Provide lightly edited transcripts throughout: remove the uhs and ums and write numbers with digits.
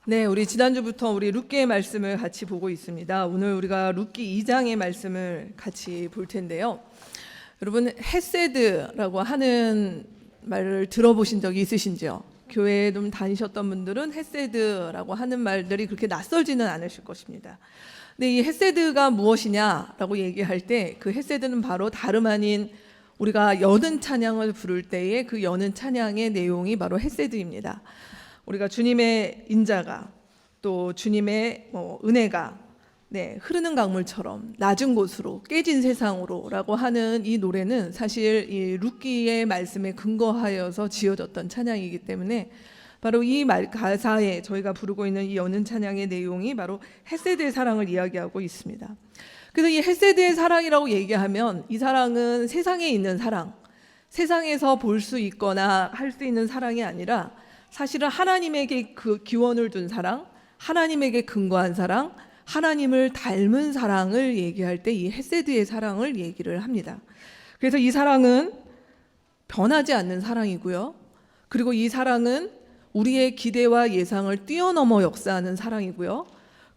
네, 우리 지난주부터 우리 룻기의 말씀을 같이 보고 있습니다. 오늘 우리가 룻기 2장의 말씀을 같이 볼 텐데요. 여러분, 헤세드라고 하는 말을 들어보신 적이 있으신지요? 교회에 좀 다니셨던 분들은 헤세드라고 하는 말들이 그렇게 낯설지는 않으실 것입니다. 근데 이 헤세드가 무엇이냐라고 얘기할 때 그 헤세드는 바로 다름 아닌 우리가 여는 찬양을 부를 때의 그 여는 찬양의 내용이 바로 헤세드입니다. 우리가 주님의 인자가 또 주님의 은혜가 흐르는 강물처럼 낮은 곳으로 깨진 세상으로라고 하는 이 노래는 사실 이 룻기의 말씀에 근거하여서 지어졌던 찬양이기 때문에 바로 이 가사에 저희가 부르고 있는 이 여는 찬양의 내용이 바로 헤세드의 사랑을 이야기하고 있습니다. 그래서 이 헤세드의 사랑이라고 얘기하면 이 사랑은 세상에 있는 사랑, 세상에서 볼 수 있거나 할 수 있는 사랑이 아니라 사실은 하나님에게 그 기원을 둔 사랑, 하나님에게 근거한 사랑, 하나님을 닮은 사랑을 얘기할 때 이 헤세드의 사랑을 얘기를 합니다. 그래서 이 사랑은 변하지 않는 사랑이고요. 그리고 이 사랑은 우리의 기대와 예상을 뛰어넘어 역사하는 사랑이고요.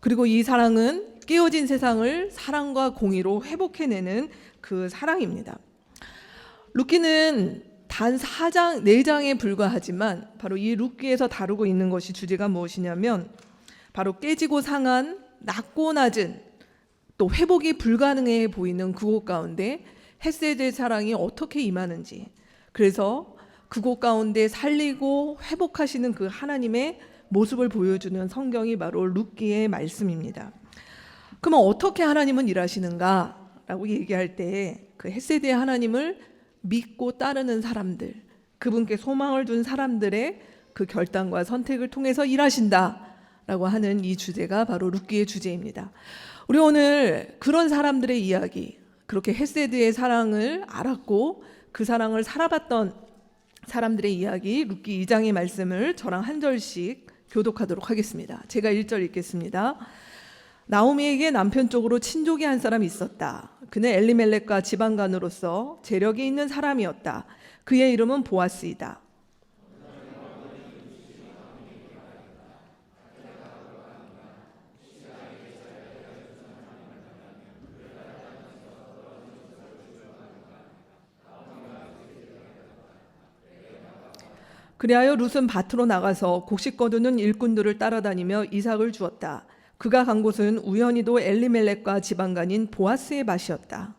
그리고 이 사랑은 깨어진 세상을 사랑과 공의로 회복해내는 그 사랑입니다. 룻기는 단 4장에 불과하지만 바로 이 룻기에서 다루고 있는 것이 주제가 무엇이냐면 바로 깨지고 상한 낮고 낮은 또 회복이 불가능해 보이는 그곳 가운데 헤세드의 사랑이 어떻게 임하는지, 그래서 그곳 가운데 살리고 회복하시는 그 하나님의 모습을 보여주는 성경이 바로 룻기의 말씀입니다. 그러면 어떻게 하나님은 일하시는가 라고 얘기할 때 그 헤세드의 하나님을 믿고 따르는 사람들, 그분께 소망을 둔 사람들의 그 결단과 선택을 통해서 일하신다라고 하는 이 주제가 바로 룻기의 주제입니다. 우리 오늘 그런 사람들의 이야기, 그렇게 헤세드의 사랑을 알았고 그 사랑을 살아봤던 사람들의 이야기, 룻기 2장의 말씀을 저랑 한 절씩 교독하도록 하겠습니다. 제가 1절 읽겠습니다. 나오미에게 남편 쪽으로 친족이 한 사람이 있었다. 그는 엘리멜렉과 지방간으로서 재력이 있는 사람이었다. 그의 이름은 보아스이다. 그리하여 룻은 밭으로 나가서 곡식 거두는 일꾼들을 따라다니며 이삭을 주었다. 그가 간 곳은 우연히도 엘리멜렉과 지방간인 보아스의 밭이었다.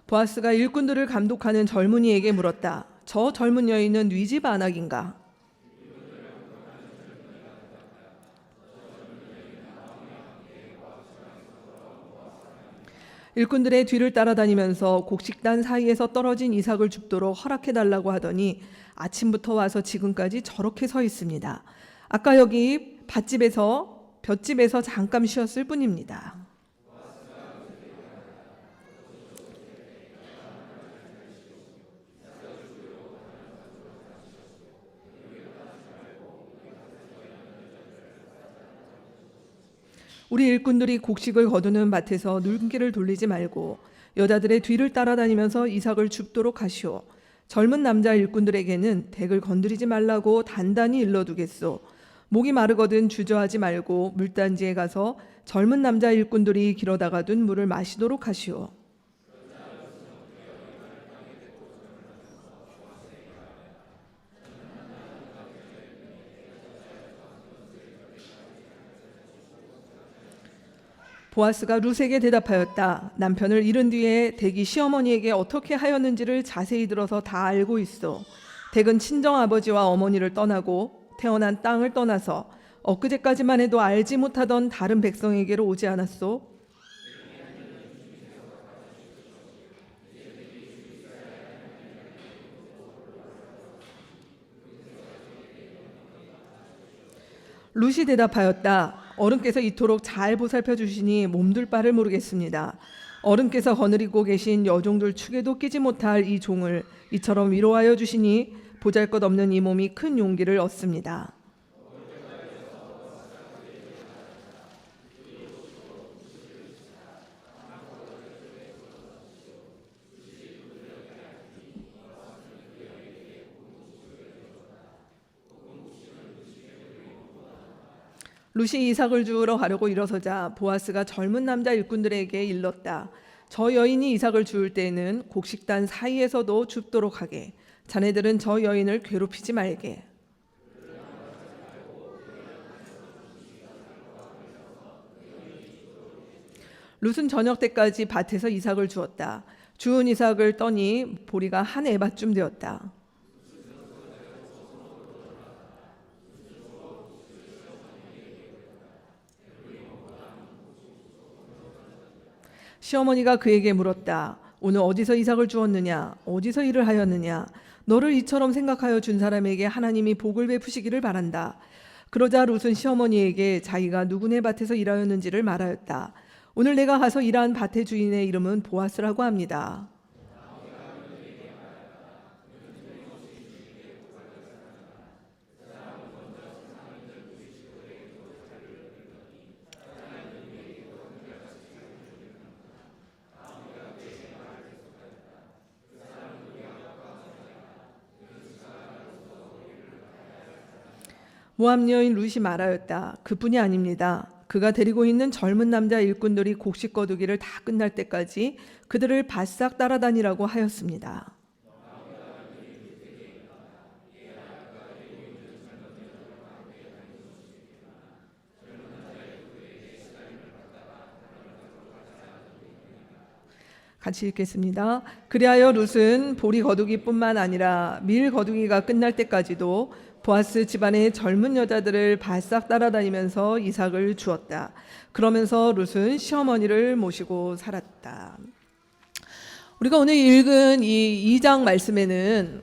보아스가 일꾼들을 감독하는 젊은이에게 물었다. 저 젊은 여인은 네 집 안악인가? 일꾼들의 뒤를 따라다니면서 곡식단 사이에서 떨어진 이삭을 줍도록 허락해달라고 하더니 아침부터 와서 지금까지 저렇게 서 있습니다. 아까 여기 볏집에서 잠깐 쉬었을 뿐입니다. 우리 일꾼들이 곡식을 거두는 밭에서 눈길을 돌리지 말고 여자들의 뒤를 따라다니면서 이삭을 줍도록 하시오. 젊은 남자 일꾼들에게는 덱을 건드리지 말라고 단단히 일러두겠소. 목이 마르거든 주저하지 말고 물단지에 가서 젊은 남자 일꾼들이 길어다가 둔 물을 마시도록 하시오. 보아스가 룻에게 대답하였다. 남편을 잃은 뒤에 덱이 시어머니에게 어떻게 하였는지를 자세히 들어서 다 알고 있어. 덱은 친정아버지와 어머니를 떠나고 태어난 땅을 떠나서 엊그제까지만 해도 알지 못하던 다른 백성에게로 오지 않았소? 룻이 대답하였다. 어른께서 이토록 잘 보살펴 주시니 몸둘 바를 모르겠습니다. 어른께서 거느리고 계신 여종들 축에도 끼지 못할 이 종을 이처럼 위로하여 주시니 보잘것없는 이 몸이 큰 용기를 얻습니다. 룻이 이삭을 주우러 가려고 일어서자 보아스가 젊은 남자 일꾼들에게 일렀다. 저 여인이 이삭을 주울 때에는 곡식단 사이에서도 줍도록 하게. 자네들은 저 여인을 괴롭히지 말게. 룻은 저녁 때까지 밭에서 이삭을 주었다. 주운 이삭을 떠니 보리가 한 에바쯤 되었다. 시어머니가 그에게 물었다. 오늘 어디서 이삭을 주었느냐? 어디서 일을 하였느냐? 너를 이처럼 생각하여 준 사람에게 하나님이 복을 베푸시기를 바란다. 그러자 룻은 시어머니에게 자기가 누구네 밭에서 일하였는지를 말하였다. 오늘 내가 가서 일한 밭의 주인의 이름은 보아스라고 합니다. 모압 여인 룻이 말하였다. 그뿐이 아닙니다. 그가 데리고 있는 젊은 남자 일꾼들이 곡식 거두기를 다 끝날 때까지 그들을 바싹 따라다니라고 하였습니다. 같이 읽겠습니다. 그리하여 룻은 보리 거두기뿐만 아니라 밀 거두기가 끝날 때까지도 보아스 집안의 젊은 여자들을 바싹 따라다니면서 이삭을 주었다. 그러면서 룻은 시어머니를 모시고 살았다. 우리가 오늘 읽은 이 2장 말씀에는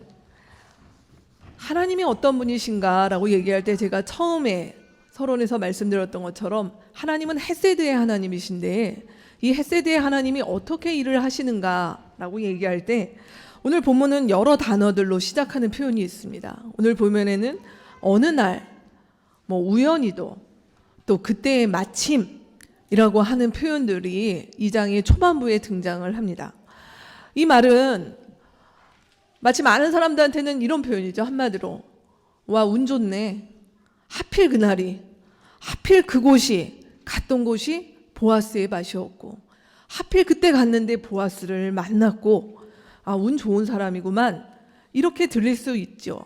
하나님이 어떤 분이신가라고 얘기할 때 제가 처음에 서론에서 말씀드렸던 것처럼 하나님은 헤세드의 하나님이신데 이 헤세드의 하나님이 어떻게 일을 하시는가라고 얘기할 때 오늘 본문은 여러 단어들로 시작하는 표현이 있습니다. 오늘 보면에는 어느 날, 우연히도 또 그때의 마침이라고 하는 표현들이 2장의 초반부에 등장을 합니다. 이 말은 마치 많은 사람들한테는 이런 표현이죠. 한마디로 와, 운 좋네. 하필 그날이, 하필 그곳이, 갔던 곳이 보아스의 밭이었고 하필 그때 갔는데 보아스를 만났고 아, 운 좋은 사람이구만, 이렇게 들릴 수 있죠.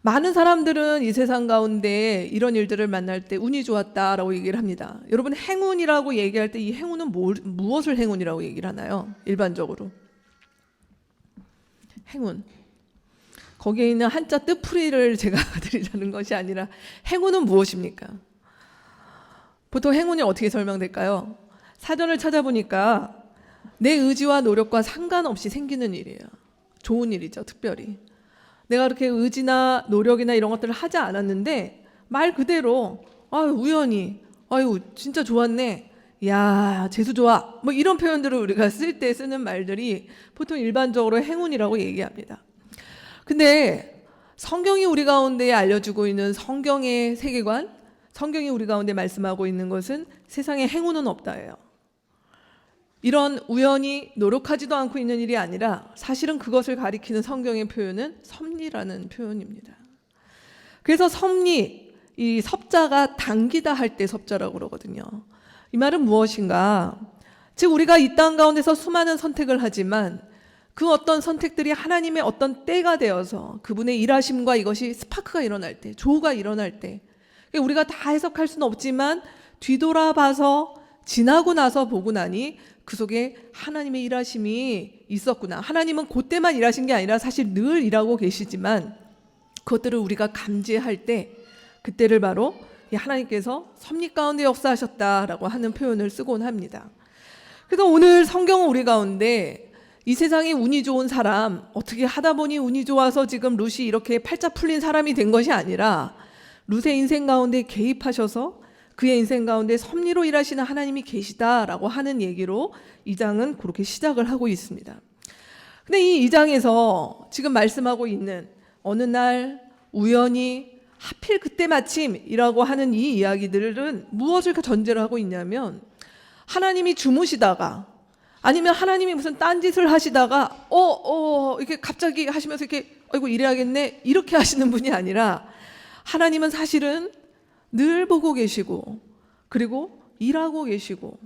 많은 사람들은 이 세상 가운데 이런 일들을 만날 때 운이 좋았다라고 얘기를 합니다. 여러분, 행운이라고 얘기할 때 이 행운은 무엇을 행운이라고 얘기를 하나요? 일반적으로 행운, 거기에 있는 한자 뜻풀이를 제가 드리자는 것이 아니라 행운은 무엇입니까? 보통 행운이 어떻게 설명될까요? 사전을 찾아보니까 내 의지와 노력과 상관없이 생기는 일이에요. 좋은 일이죠, 특별히. 내가 그렇게 의지나 노력이나 이런 것들을 하지 않았는데 말 그대로 우연히 진짜 좋았네, 야 재수 좋아, 이런 표현들을 우리가 쓸 때 쓰는 말들이 보통 일반적으로 행운이라고 얘기합니다. 근데 성경이 우리 가운데 알려주고 있는 성경의 세계관, 성경이 우리 가운데 말씀하고 있는 것은 세상에 행운은 없다예요. 이런 우연히 노력하지도 않고 있는 일이 아니라 사실은 그것을 가리키는 성경의 표현은 섭리라는 표현입니다. 그래서 섭리, 이 섭자가 당기다 할 때 섭자라고 그러거든요. 이 말은 무엇인가? 즉 우리가 이 땅 가운데서 수많은 선택을 하지만 그 어떤 선택들이 하나님의 어떤 때가 되어서 그분의 일하심과 이것이 스파크가 일어날 때, 조우가 일어날 때, 우리가 다 해석할 수는 없지만 뒤돌아봐서 지나고 나서 보고 나니 그 속에 하나님의 일하심이 있었구나. 하나님은 그때만 일하신 게 아니라 사실 늘 일하고 계시지만 그것들을 우리가 감지할 때 그때를 바로 하나님께서 섭리 가운데 역사하셨다라고 하는 표현을 쓰곤 합니다. 그래서 오늘 성경은 우리 가운데 이 세상에 운이 좋은 사람, 어떻게 하다 보니 운이 좋아서 지금 룻이 이렇게 팔자 풀린 사람이 된 것이 아니라 룻의 인생 가운데 개입하셔서 그의 인생 가운데 섭리로 일하시는 하나님이 계시다라고 하는 얘기로 2장은 그렇게 시작을 하고 있습니다. 근데 이 2장에서 지금 말씀하고 있는 어느 날 우연히 하필 그때 마침이라고 하는 이 이야기들은 무엇을 전제로 하고 있냐면 하나님이 주무시다가 아니면 하나님이 무슨 딴짓을 하시다가 이렇게 갑자기 하시면서 이렇게 아이고 이래야겠네 이렇게 하시는 분이 아니라 하나님은 사실은 늘 보고 계시고 그리고 일하고 계시고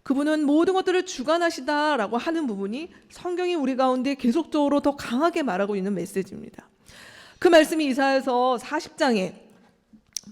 그분은 모든 것들을 주관하시다라고 하는 부분이 성경이 우리 가운데 계속적으로 더 강하게 말하고 있는 메시지입니다. 그 말씀이 이사야서 40장에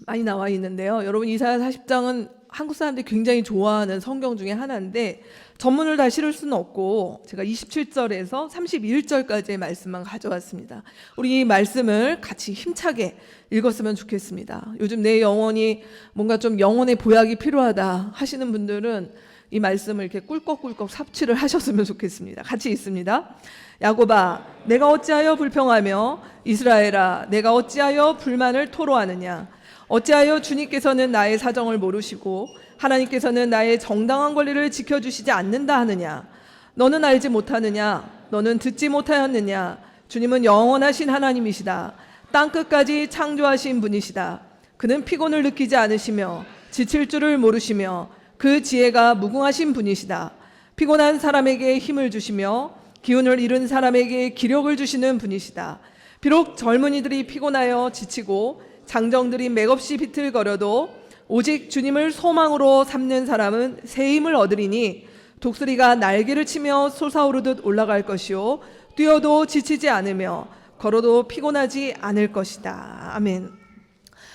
많이 나와 있는데요. 여러분 이사야 40장은 한국 사람들이 굉장히 좋아하는 성경 중에 하나인데 전문을 다 실을 수는 없고 제가 27절에서 31절까지의 말씀만 가져왔습니다. 우리 이 말씀을 같이 힘차게 읽었으면 좋겠습니다. 요즘 내 영혼이 뭔가 좀 영혼의 보약이 필요하다 하시는 분들은 이 말씀을 이렇게 꿀꺽꿀꺽 삽취를 하셨으면 좋겠습니다. 같이 읽습니다. 야곱아, 내가 어찌하여 불평하며 이스라엘아, 내가 어찌하여 불만을 토로하느냐? 어찌하여 주님께서는 나의 사정을 모르시고 하나님께서는 나의 정당한 권리를 지켜주시지 않는다 하느냐? 너는 알지 못하느냐? 너는 듣지 못하였느냐? 주님은 영원하신 하나님이시다. 땅끝까지 창조하신 분이시다. 그는 피곤을 느끼지 않으시며 지칠 줄을 모르시며 그 지혜가 무궁하신 분이시다. 피곤한 사람에게 힘을 주시며 기운을 잃은 사람에게 기력을 주시는 분이시다. 비록 젊은이들이 피곤하여 지치고 장정들이 맥없이 비틀거려도 오직 주님을 소망으로 삼는 사람은 새 힘을 얻으리니 독수리가 날개를 치며 솟아오르듯 올라갈 것이요 뛰어도 지치지 않으며 걸어도 피곤하지 않을 것이다. 아멘.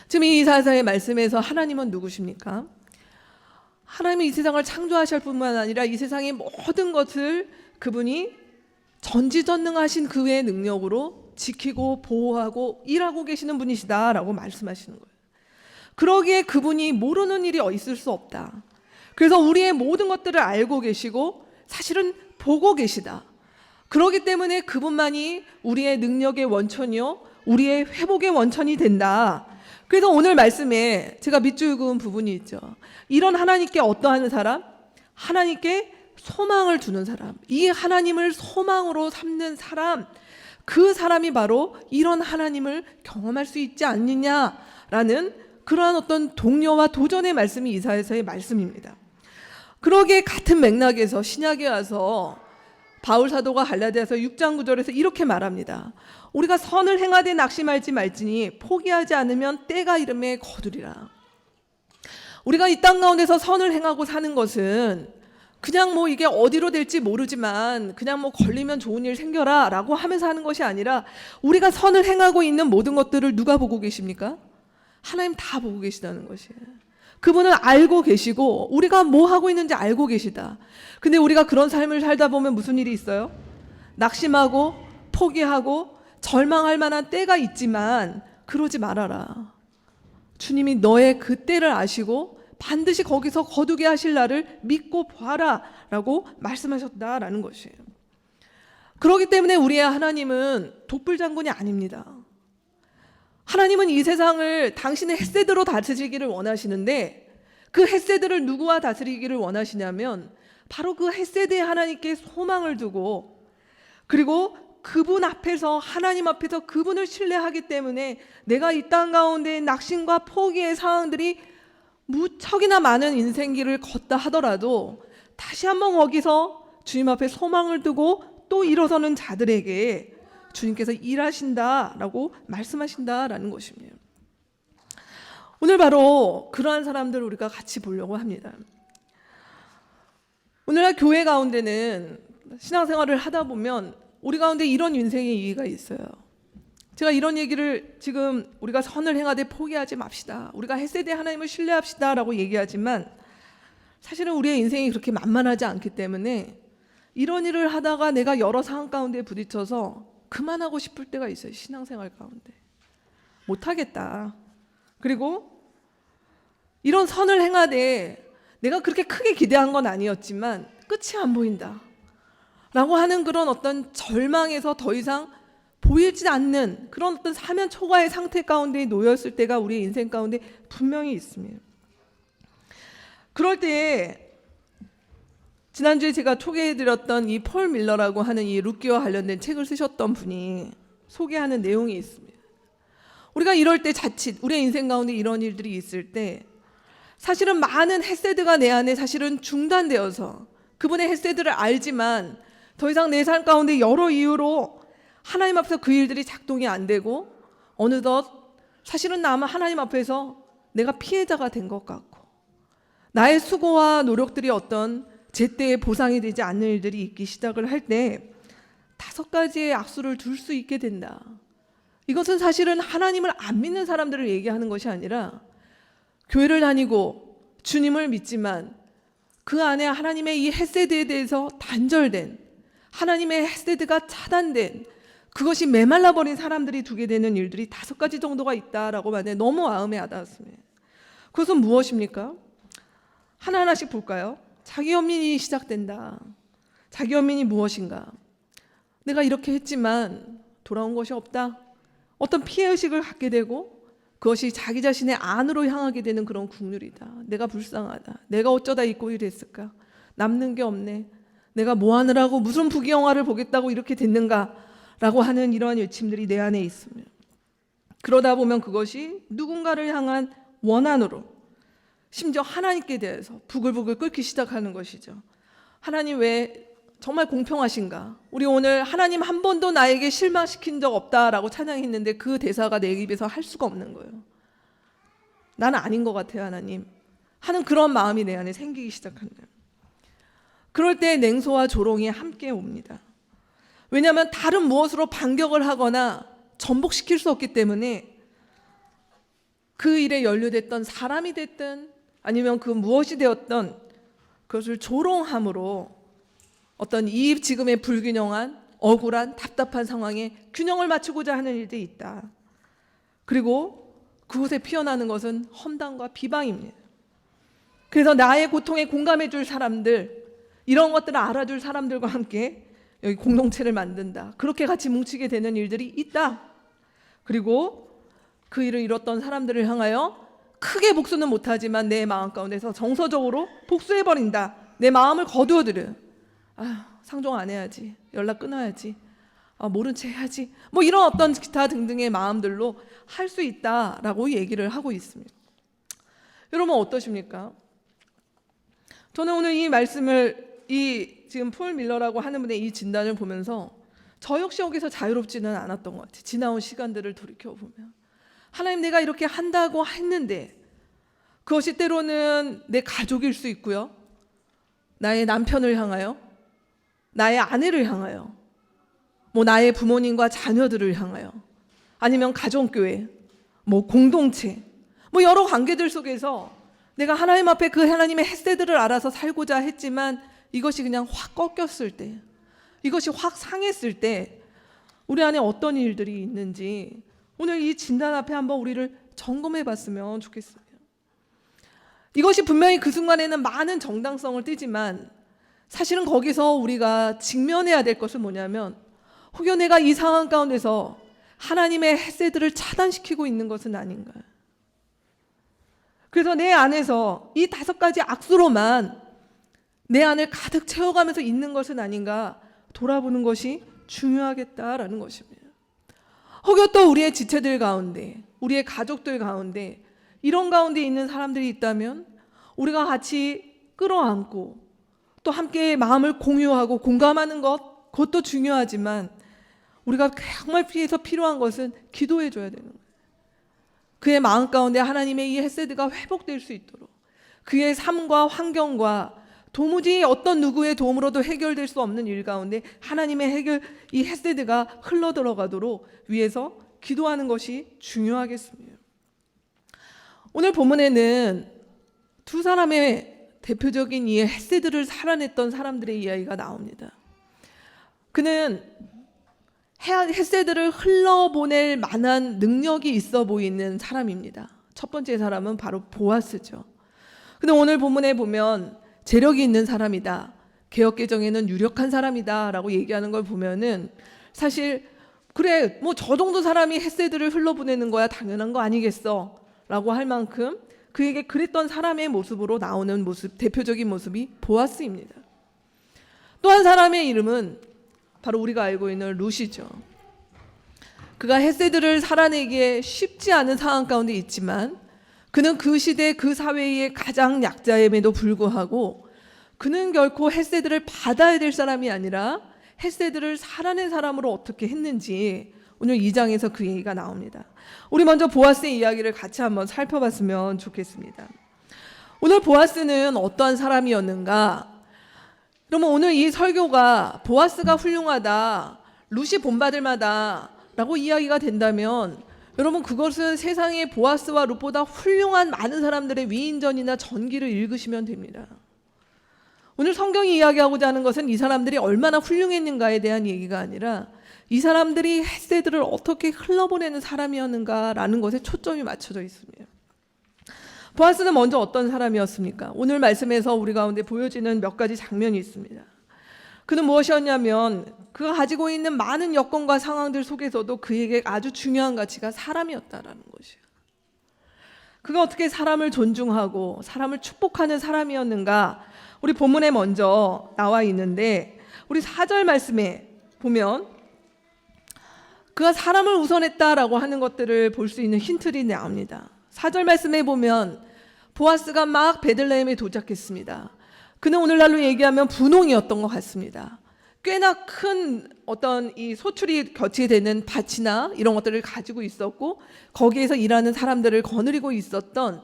지금 이 이사야의 말씀에서 하나님은 누구십니까? 하나님이 이 세상을 창조하실 뿐만 아니라 이 세상의 모든 것을 그분이 전지전능하신 그의 능력으로 지키고 보호하고 일하고 계시는 분이시다라고 말씀하시는 거예요. 그러기에 그분이 모르는 일이 있을 수 없다. 그래서 우리의 모든 것들을 알고 계시고 사실은 보고 계시다. 그렇기 때문에 그분만이 우리의 능력의 원천이요 우리의 회복의 원천이 된다. 그래서 오늘 말씀에 제가 밑줄 그은 부분이 있죠. 이런 하나님께 어떠한 사람? 하나님께 소망을 두는 사람, 이 하나님을 소망으로 삼는 사람, 그 사람이 바로 이런 하나님을 경험할 수 있지 않느냐라는 그러한 어떤 동료와 도전의 말씀이 이사야서의 말씀입니다. 그러기에 같은 맥락에서 신약에 와서 바울 사도가 갈라디아서 6장 9절에서 이렇게 말합니다. 우리가 선을 행하되 낙심하지 말지니 포기하지 않으면 때가 이름에 거두리라. 우리가 이 땅 가운데서 선을 행하고 사는 것은 그냥 뭐 이게 어디로 될지 모르지만 그냥 뭐 걸리면 좋은 일 생겨라 라고 하면서 하는 것이 아니라 우리가 선을 행하고 있는 모든 것들을 누가 보고 계십니까? 하나님 다 보고 계시다는 것이에요. 그분은 알고 계시고 우리가 뭐 하고 있는지 알고 계시다. 근데 우리가 그런 삶을 살다 보면 무슨 일이 있어요? 낙심하고 포기하고 절망할 만한 때가 있지만 그러지 말아라. 주님이 너의 그 때를 아시고 반드시 거기서 거두게 하실 날을 믿고 봐라 라고 말씀하셨다라는 것이에요. 그렇기 때문에 우리의 하나님은 독불장군이 아닙니다. 하나님은 이 세상을 당신의 헷세대로 다스리기를 원하시는데 그 헷세대를 누구와 다스리기를 원하시냐면 바로 그 헷세대에 하나님께 소망을 두고 그리고 그분 앞에서 하나님 앞에서 그분을 신뢰하기 때문에 내가 이 땅 가운데 낙심과 포기의 상황들이 무척이나 많은 인생길을 걷다 하더라도 다시 한번 거기서 주님 앞에 소망을 두고 또 일어서는 자들에게 주님께서 일하신다라고 말씀하신다라는 것입니다. 오늘 바로 그러한 사람들을 우리가 같이 보려고 합니다. 오늘날 교회 가운데는 신앙생활을 하다 보면 우리 가운데 이런 인생의 이해가 있어요. 제가 이런 얘기를 지금 우리가 선을 행하되 포기하지 맙시다. 우리가 헷세대 하나님을 신뢰합시다 라고 얘기하지만 사실은 우리의 인생이 그렇게 만만하지 않기 때문에 이런 일을 하다가 내가 여러 상황 가운데 부딪혀서 그만하고 싶을 때가 있어요. 신앙생활 가운데. 못하겠다. 그리고 이런 선을 행하되 내가 그렇게 크게 기대한 건 아니었지만 끝이 안 보인다 라고 하는 그런 어떤 절망에서 더 이상 보이지 않는 그런 어떤 사면 초과의 상태 가운데 놓였을 때가 우리의 인생 가운데 분명히 있습니다. 그럴 때 지난주에 제가 소개해드렸던 이 폴 밀러라고 하는 이 룻기와 관련된 책을 쓰셨던 분이 소개하는 내용이 있습니다. 우리가 이럴 때 자칫 우리의 인생 가운데 이런 일들이 있을 때 사실은 많은 헤세드가 내 안에 사실은 중단되어서 그분의 헤세드를 알지만 더 이상 내 삶 가운데 여러 이유로 하나님 앞에서 그 일들이 작동이 안 되고 어느덧 사실은 나만 하나님 앞에서 내가 피해자가 된 것 같고 나의 수고와 노력들이 어떤 제때에 보상이 되지 않는 일들이 있기 시작을 할 때 5가지의 악수를 둘 수 있게 된다. 이것은 사실은 하나님을 안 믿는 사람들을 얘기하는 것이 아니라 교회를 다니고 주님을 믿지만 그 안에 하나님의 이 헤세드에 대해서 단절된, 하나님의 헤세드가 차단된, 그것이 메말라 버린 사람들이 두게 되는 일들이 5가지 정도가 있다라고 말해 너무 마음에 와닿았습니다. 그것은 무엇입니까? 하나하나씩 볼까요? 자기 연민이 시작된다. 자기 연민이 무엇인가? 내가 이렇게 했지만 돌아온 것이 없다. 어떤 피해의식을 갖게 되고 그것이 자기 자신의 안으로 향하게 되는 그런 국률이다. 내가 불쌍하다. 내가 어쩌다 이 꼴이 됐을까? 남는 게 없네. 내가 뭐 하느라고 무슨 부귀영화를 보겠다고 이렇게 됐는가? 라고 하는 이러한 외침들이 내 안에 있습니다. 그러다 보면 그것이 누군가를 향한 원한으로 심지어 하나님께 대해서 부글부글 끓기 시작하는 것이죠. 하나님 왜 정말 공평하신가? 우리 오늘 하나님 한 번도 나에게 실망시킨 적 없다라고 찬양했는데 그 대사가 내 입에서 할 수가 없는 거예요. 나는 아닌 것 같아요, 하나님. 하는 그런 마음이 내 안에 생기기 시작한다. 그럴 때 냉소와 조롱이 함께 옵니다. 왜냐하면 다른 무엇으로 반격을 하거나 전복시킬 수 없기 때문에 그 일에 연루됐던 사람이 됐든 아니면 그 무엇이 되었던 그것을 조롱함으로 어떤 이 지금의 불균형한 억울한 답답한 상황에 균형을 맞추고자 하는 일들이 있다. 그리고 그곳에 피어나는 것은 험담과 비방입니다. 그래서 나의 고통에 공감해 줄 사람들, 이런 것들을 알아줄 사람들과 함께 여기 공동체를 만든다. 그렇게 같이 뭉치게 되는 일들이 있다. 그리고 그 일을 이뤘던 사람들을 향하여 크게 복수는 못하지만 내 마음 가운데서 정서적으로 복수해버린다. 내 마음을 거두어들여. 상종 안 해야지. 연락 끊어야지. 모른 채 해야지. 뭐 이런 어떤 기타 등등의 마음들로 할 수 있다라고 얘기를 하고 있습니다. 여러분 어떠십니까? 저는 오늘 이 말씀을 지금 폴 밀러라고 하는 분의 이 진단을 보면서 저 역시 여기서 자유롭지는 않았던 것 같아요. 지나온 시간들을 돌이켜보면 하나님 내가 이렇게 한다고 했는데 그것이 때로는 내 가족일 수 있고요. 나의 남편을 향하여, 나의 아내를 향하여, 뭐 나의 부모님과 자녀들을 향하여, 아니면 가정교회, 뭐 공동체, 뭐 여러 관계들 속에서 내가 하나님 앞에 그 하나님의 헤세드를 알아서 살고자 했지만 이것이 그냥 확 꺾였을 때, 이것이 확 상했을 때 우리 안에 어떤 일들이 있는지 오늘 이 진단 앞에 한번 우리를 점검해 봤으면 좋겠습니다. 이것이 분명히 그 순간에는 많은 정당성을 띠지만 사실은 거기서 우리가 직면해야 될 것은 뭐냐면 혹여 내가 이 상황 가운데서 하나님의 헤세드를 차단시키고 있는 것은 아닌가. 그래서 내 안에서 이 5가지 악수로만 내 안을 가득 채워가면서 있는 것은 아닌가 돌아보는 것이 중요하겠다라는 것입니다. 혹여 또 우리의 지체들 가운데, 우리의 가족들 가운데 이런 가운데 있는 사람들이 있다면 우리가 같이 끌어안고 또 함께 마음을 공유하고 공감하는 것, 그것도 중요하지만 우리가 정말 피해서 필요한 것은 기도해 줘야 되는 거예요. 그의 마음 가운데 하나님의 이 헤세드가 회복될 수 있도록 그의 삶과 환경과 도무지 어떤 누구의 도움으로도 해결될 수 없는 일 가운데 하나님의 이 헤세드가 흘러들어가도록 위해서 기도하는 것이 중요하겠습니다. 오늘 본문에는 2 사람의 대표적인 이 헤세드를 살아냈던 사람들의 이야기가 나옵니다. 그는 헤세드를 흘러보낼 만한 능력이 있어 보이는 사람입니다. 첫 번째 사람은 바로 보아스죠. 근데 오늘 본문에 보면 재력이 있는 사람이다, 개역개정에는 유력한 사람이다 라고 얘기하는 걸 보면은 사실 그래 뭐 저 정도 사람이 헤세드를 흘러보내는 거야 당연한 거 아니겠어 라고 할 만큼 그에게 그랬던 사람의 모습으로 나오는 모습, 대표적인 모습이 보아스입니다. 또 한 사람의 이름은 바로 우리가 알고 있는 룻이죠. 그가 헤세드를 살아내기에 쉽지 않은 상황 가운데 있지만 그는 그 시대 그 사회의 가장 약자임에도 불구하고 그는 결코 헤세드를 받아야 될 사람이 아니라 헤세드를 살아낸 사람으로 어떻게 했는지 오늘 2장에서 그 얘기가 나옵니다. 우리 먼저 보아스의 이야기를 같이 한번 살펴봤으면 좋겠습니다. 오늘 보아스는 어떠한 사람이었는가? 그러면 오늘 이 설교가 보아스가 훌륭하다, 룻이 본받을 만하다 라고 이야기가 된다면 여러분 그것은 세상에 보아스와 룻보다 훌륭한 많은 사람들의 위인전이나 전기를 읽으시면 됩니다. 오늘 성경이 이야기하고자 하는 것은 이 사람들이 얼마나 훌륭했는가에 대한 얘기가 아니라 이 사람들이 헤세드를 어떻게 흘러보내는 사람이었는가라는 것에 초점이 맞춰져 있습니다. 보아스는 먼저 어떤 사람이었습니까? 오늘 말씀에서 우리 가운데 보여지는 몇 가지 장면이 있습니다. 그는 무엇이었냐면 그가 가지고 있는 많은 여건과 상황들 속에서도 그에게 아주 중요한 가치가 사람이었다라는 것이에요. 그가 어떻게 사람을 존중하고 사람을 축복하는 사람이었는가? 우리 본문에 먼저 나와 있는데 우리 4절 말씀에 보면 그가 사람을 우선했다라고 하는 것들을 볼 수 있는 힌트들이 나옵니다. 4절 말씀에 보면 보아스가 막 베들레헴에 도착했습니다. 그는 오늘날로 얘기하면 분홍이었던 것 같습니다. 꽤나 큰 어떤 이 소출이 교체되는 밭이나 이런 것들을 가지고 있었고 거기에서 일하는 사람들을 거느리고 있었던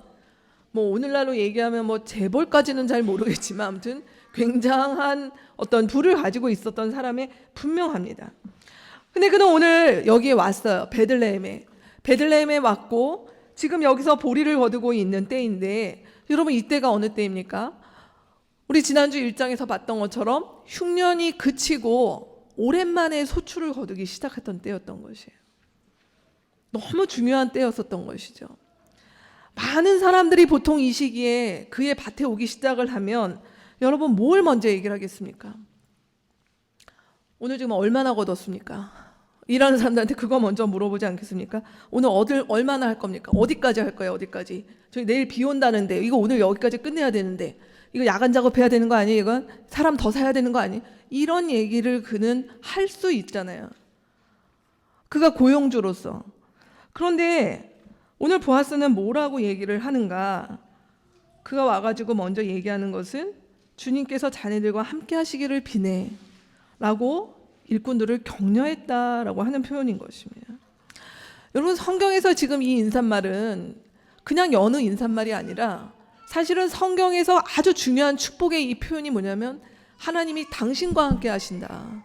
뭐 오늘날로 얘기하면 뭐 재벌까지는 잘 모르겠지만 아무튼 굉장한 어떤 부를 가지고 있었던 사람이 분명합니다. 근데 그는 오늘 여기에 왔어요. 베들레헴에 왔고 지금 여기서 보리를 거두고 있는 때인데 여러분 이때가 어느 때입니까? 우리 지난주 1장에서 봤던 것처럼 흉년이 그치고 오랜만에 소출을 거두기 시작했던 때였던 것이에요. 너무 중요한 때였었던 것이죠. 많은 사람들이 보통 이 시기에 그의 밭에 오기 시작을 하면 여러분 뭘 먼저 얘기를 하겠습니까? 오늘 지금 얼마나 거뒀습니까? 일하는 사람들한테 그거 먼저 물어보지 않겠습니까? 오늘 얼마나 할 겁니까? 어디까지 할 거예요? 어디까지? 저희 내일 비 온다는데 이거 오늘 여기까지 끝내야 되는데 이거 야간 작업해야 되는 거 아니에요? 이건 사람 더 사야 되는 거 아니에요? 이런 얘기를 그는 할 수 있잖아요. 그가 고용주로서. 그런데 오늘 보아스는 뭐라고 얘기를 하는가? 그가 와가지고 먼저 얘기하는 것은 주님께서 자네들과 함께 하시기를 비네 라고 일꾼들을 격려했다라고 하는 표현인 것입니다. 여러분 성경에서 지금 이 인사말은 그냥 여느 인사말이 아니라 사실은 성경에서 아주 중요한 축복의 이 표현이 뭐냐면 하나님이 당신과 함께 하신다.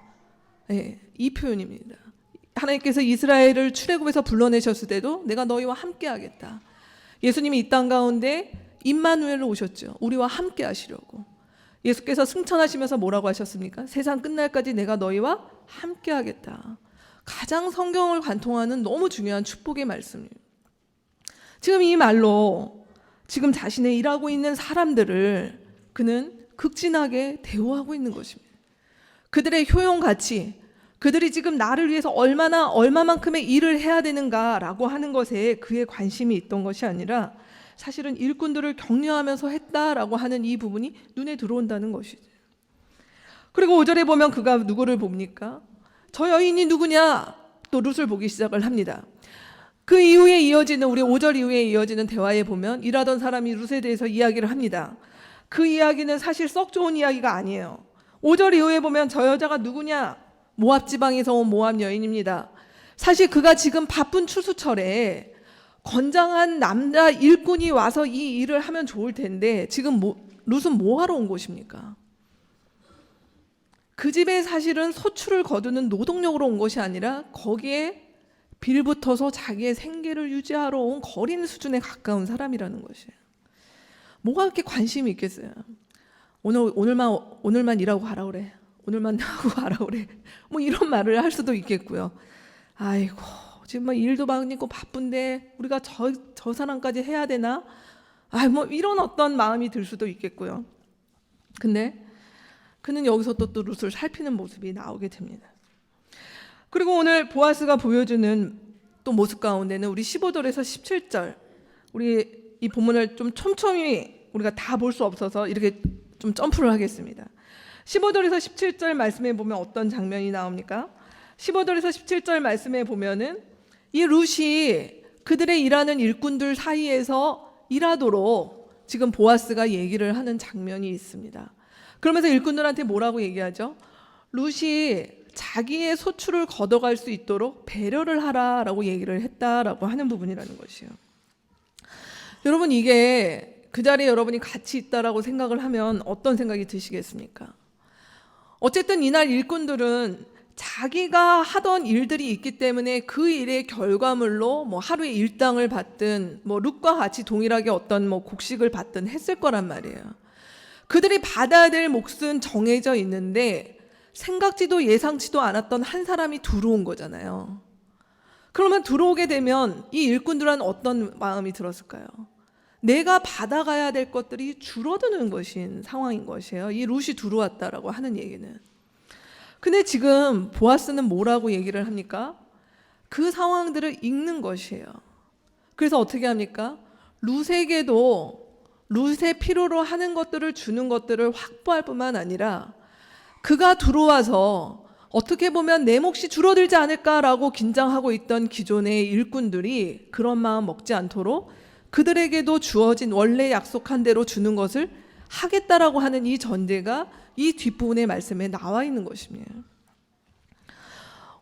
네, 이 표현입니다. 하나님께서 이스라엘을 출애굽에서 불러내셨을 때도 내가 너희와 함께 하겠다. 예수님이 이 땅 가운데 임마누엘로 오셨죠. 우리와 함께 하시려고. 예수께서 승천하시면서 뭐라고 하셨습니까? 세상 끝날까지 내가 너희와 함께 하겠다. 가장 성경을 관통하는 너무 중요한 축복의 말씀이에요. 지금 이 말로 지금 자신의 일하고 있는 사람들을 그는 극진하게 대우하고 있는 것입니다. 그들의 효용 가치, 그들이 지금 나를 위해서 얼마만큼의 일을 해야 되는가라고 하는 것에 그의 관심이 있던 것이 아니라 사실은 일꾼들을 격려하면서 했다라고 하는 이 부분이 눈에 들어온다는 것이죠. 그리고 5절에 보면 그가 누구를 봅니까? 저 여인이 누구냐? 또 룻을 보기 시작을 합니다. 그 이후에 이어지는 우리 5절 이후에 이어지는 대화에 보면 일하던 사람이 룻에 대해서 이야기를 합니다. 그 이야기는 사실 썩 좋은 이야기가 아니에요. 5절 이후에 보면 저 여자가 누구냐? 모압 지방에서 온 모압 여인입니다. 사실 그가 지금 바쁜 추수철에 건장한 남자 일꾼이 와서 이 일을 하면 좋을 텐데 지금 룻은 뭐 하러 온 것입니까? 그 집에 사실은 소출을 거두는 노동력으로 온 것이 아니라 거기에 빌붙어서 자기의 생계를 유지하러 온 거린 수준에 가까운 사람이라는 것이에요. 뭐가 그렇게 관심이 있겠어요? 오늘만 일하고 가라 그래. 오늘만 하고 가라 그래. 뭐 이런 말을 할 수도 있겠고요. 아이고 지금 막 일도 많고 바쁜데 우리가 저 사람까지 해야 되나? 뭐 이런 어떤 마음이 들 수도 있겠고요. 근데 그는 여기서 또 룻을 살피는 모습이 나오게 됩니다. 그리고 오늘 보아스가 보여주는 또 모습 가운데는 우리 15절에서 17절 우리 이 본문을 좀 촘촘히 우리가 다 볼 수 없어서 이렇게 좀 점프를 하겠습니다. 15절에서 17절 말씀에 보면 어떤 장면이 나옵니까? 15절에서 17절 말씀에 보면은 이 룻이 그들의 일하는 일꾼들 사이에서 일하도록 지금 보아스가 얘기를 하는 장면이 있습니다. 그러면서 일꾼들한테 뭐라고 얘기하죠? 룻이 자기의 소출을 걷어갈 수 있도록 배려를 하라라고 얘기를 했다라고 하는 부분이라는 것이에요. 여러분, 이게 그 자리에 여러분이 같이 있다라고 생각을 하면 어떤 생각이 드시겠습니까? 어쨌든 이날 일꾼들은 자기가 하던 일들이 있기 때문에 그 일의 결과물로 뭐 하루에 일당을 받든 뭐 룻과 같이 동일하게 어떤 뭐 곡식을 받든 했을 거란 말이에요. 그들이 받아야 될 몫은 정해져 있는데 생각지도 예상치도 않았던 한 사람이 들어온 거잖아요. 그러면 들어오게 되면 이 일꾼들은 어떤 마음이 들었을까요? 내가 받아가야 될 것들이 줄어드는 것인 상황인 것이에요. 이 룻이 들어왔다라고 하는 얘기는. 근데 지금 보아스는 뭐라고 얘기를 합니까? 그 상황들을 읽는 것이에요. 그래서 어떻게 합니까? 룻에게도 룻의 필요로 하는 것들을 주는 것들을 확보할 뿐만 아니라 그가 들어와서 어떻게 보면 내 몫이 줄어들지 않을까라고 긴장하고 있던 기존의 일꾼들이 그런 마음 먹지 않도록 그들에게도 주어진 원래 약속한 대로 주는 것을 하겠다라고 하는 이 전제가 이 뒷부분의 말씀에 나와 있는 것입니다.